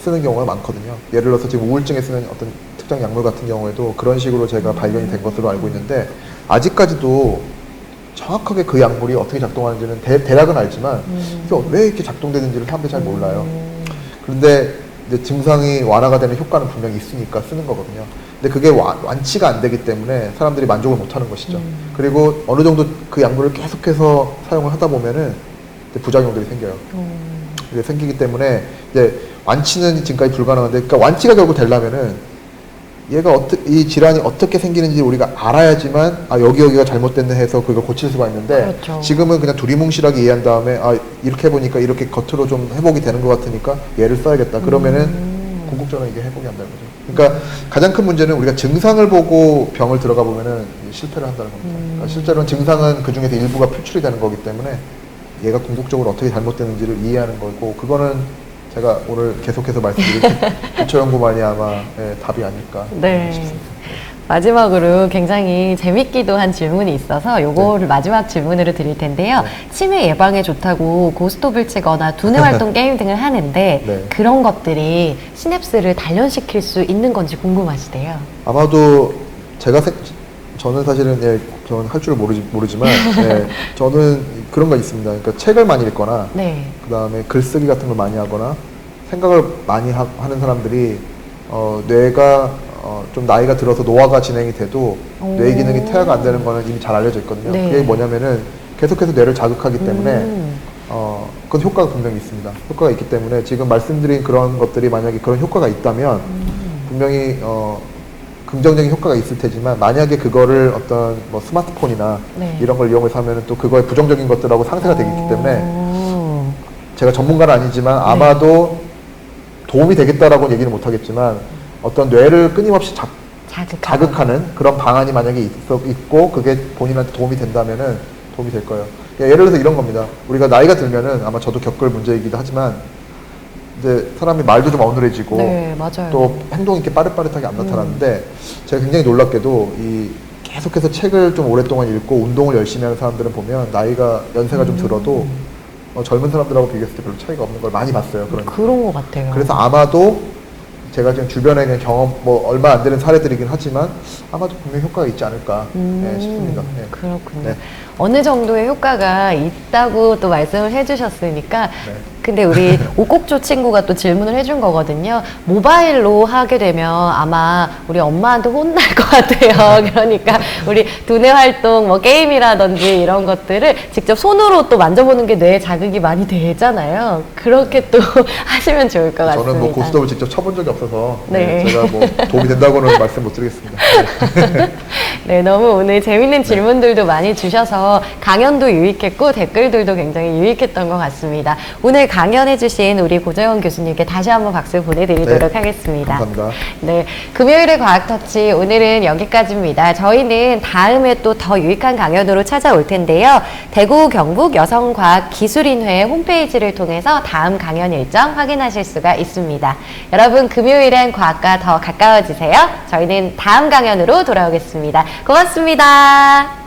쓰는 경우가 많거든요. 예를 들어서 지금 우울증에 쓰는 어떤 특정 약물 같은 경우에도 그런 식으로 제가 발견이 된 것으로 알고 있는데 아직까지도 정확하게 그 약물이 어떻게 작동하는지는 대략은 알지만 이게 왜 이렇게 작동되는지를 사람들이 잘 몰라요. 그런데 이제 증상이 완화가 되는 효과는 분명히 있으니까 쓰는 거거든요. 근데 그게 완치가 안 되기 때문에 사람들이 만족을 못 하는 것이죠. 그리고 어느 정도 그 약물을 계속해서 사용을 하다 보면은 이제 부작용들이 생겨요. 이게 생기기 때문에 이제 완치는 지금까지 불가능한데, 그러니까 완치가 결국 되려면은 이 질환이 어떻게 생기는지 우리가 알아야지만 여기가 잘못됐네 해서 그걸 고칠 수가 있는데, 그렇죠. 지금은 그냥 두리뭉실하게 이해한 다음에 이렇게 해보니까 이렇게 겉으로 좀 회복이 되는 것 같으니까 얘를 써야겠다. 그러면은 궁극적으로 이게 회복이 안 되는 거죠. 그러니까 가장 큰 문제는 우리가 증상을 보고 병을 들어가 보면은 실패를 한다는 겁니다. 그러니까 실제로는 증상은 그 중에서 일부가 표출이 되는 거기 때문에 얘가 궁극적으로 어떻게 잘못되는지를 이해하는 거고, 그거는 제가 오늘 계속해서 말씀드린 기초 연구만이 아마 답이 아닐까 싶습니다. 마지막으로 굉장히 재밌기도 한 질문이 있어서 요거를 마지막 질문으로 드릴 텐데요. 치매 예방에 좋다고 고스톱을 치거나 두뇌 활동 게임 등을 하는데 그런 것들이 시냅스를 단련시킬 수 있는 건지 궁금하시대요. 아마도 저는 사실은 저는 할 줄 모르지만 저는 그런 거 있습니다. 그러니까 책을 많이 읽거나 그 다음에 글쓰기 같은 걸 많이 하거나 생각을 많이 하는 사람들이 뇌가 좀 나이가 들어서 노화가 진행이 돼도 뇌 기능이 퇴화가 안 되는 거는 이미 잘 알려져 있거든요. 그게 뭐냐면은 계속해서 뇌를 자극하기 때문에 그건 효과가 분명히 있습니다. 효과가 있기 때문에 지금 말씀드린 그런 것들이 만약에 그런 효과가 있다면 분명히 긍정적인 효과가 있을 테지만, 만약에 그거를 어떤 뭐 스마트폰이나 이런 걸 이용해서 하면 또 그거의 부정적인 것들하고 상쇄가 되기 때문에 제가 전문가는 아니지만 아마도 도움이 되겠다라고는 얘기는 못하겠지만 어떤 뇌를 끊임없이 자극하는 그런 방안이 만약에 있고 그게 본인한테 도움이 된다면은 도움이 될 거예요. 예를 들어서 이런 겁니다. 우리가 나이가 들면은 아마 저도 겪을 문제이기도 하지만 이제 사람이 말도 좀 어눌해지고 또 행동이 이렇게 빠릿빠릿하게 안 나타나는데 제가 굉장히 놀랍게도 계속해서 책을 좀 오랫동안 읽고 운동을 열심히 하는 사람들은 보면 연세가 좀 들어도 젊은 사람들하고 비교했을 때 별로 차이가 없는 걸 많이 봤어요. 그런 것 같아요. 그래서 아마도 제가 지금 주변에 있는 경험 뭐 얼마 안 되는 사례들이긴 하지만 아마도 분명 효과가 있지 않을까 싶습니다. 네. 그렇군요. 네. 어느 정도의 효과가 있다고 또 말씀을 해주셨으니까 네. 근데 우리 오곡조 친구가 또 질문을 해준 거거든요. 모바일로 하게 되면 아마 우리 엄마한테 혼날 것 같아요. 그러니까 우리 두뇌 활동, 뭐 게임이라든지 이런 것들을 직접 손으로 또 만져보는 게 뇌에 자극이 많이 되잖아요. 그렇게 또 하시면 좋을 것 같습니다. 저는 뭐 고스톱을 직접 쳐본 적이 없어서 네. 제가 뭐 도움이 된다고는 말씀 못 드리겠습니다. 네. 네, 너무 오늘 재밌는 질문들도 많이 주셔서 강연도 유익했고 댓글들도 굉장히 유익했던 것 같습니다. 오늘 강연해주신 우리 고정원 교수님께 다시 한번 박수 보내드리도록 네, 하겠습니다. 감사합니다. 네, 금요일의 과학터치 오늘은 여기까지입니다. 저희는 다음에 또 더 유익한 강연으로 찾아올 텐데요. 대구 경북 여성과학기술인회 홈페이지를 통해서 다음 강연 일정 확인하실 수가 있습니다. 여러분 금요일엔 과학과 더 가까워지세요. 저희는 다음 강연으로 돌아오겠습니다. 고맙습니다.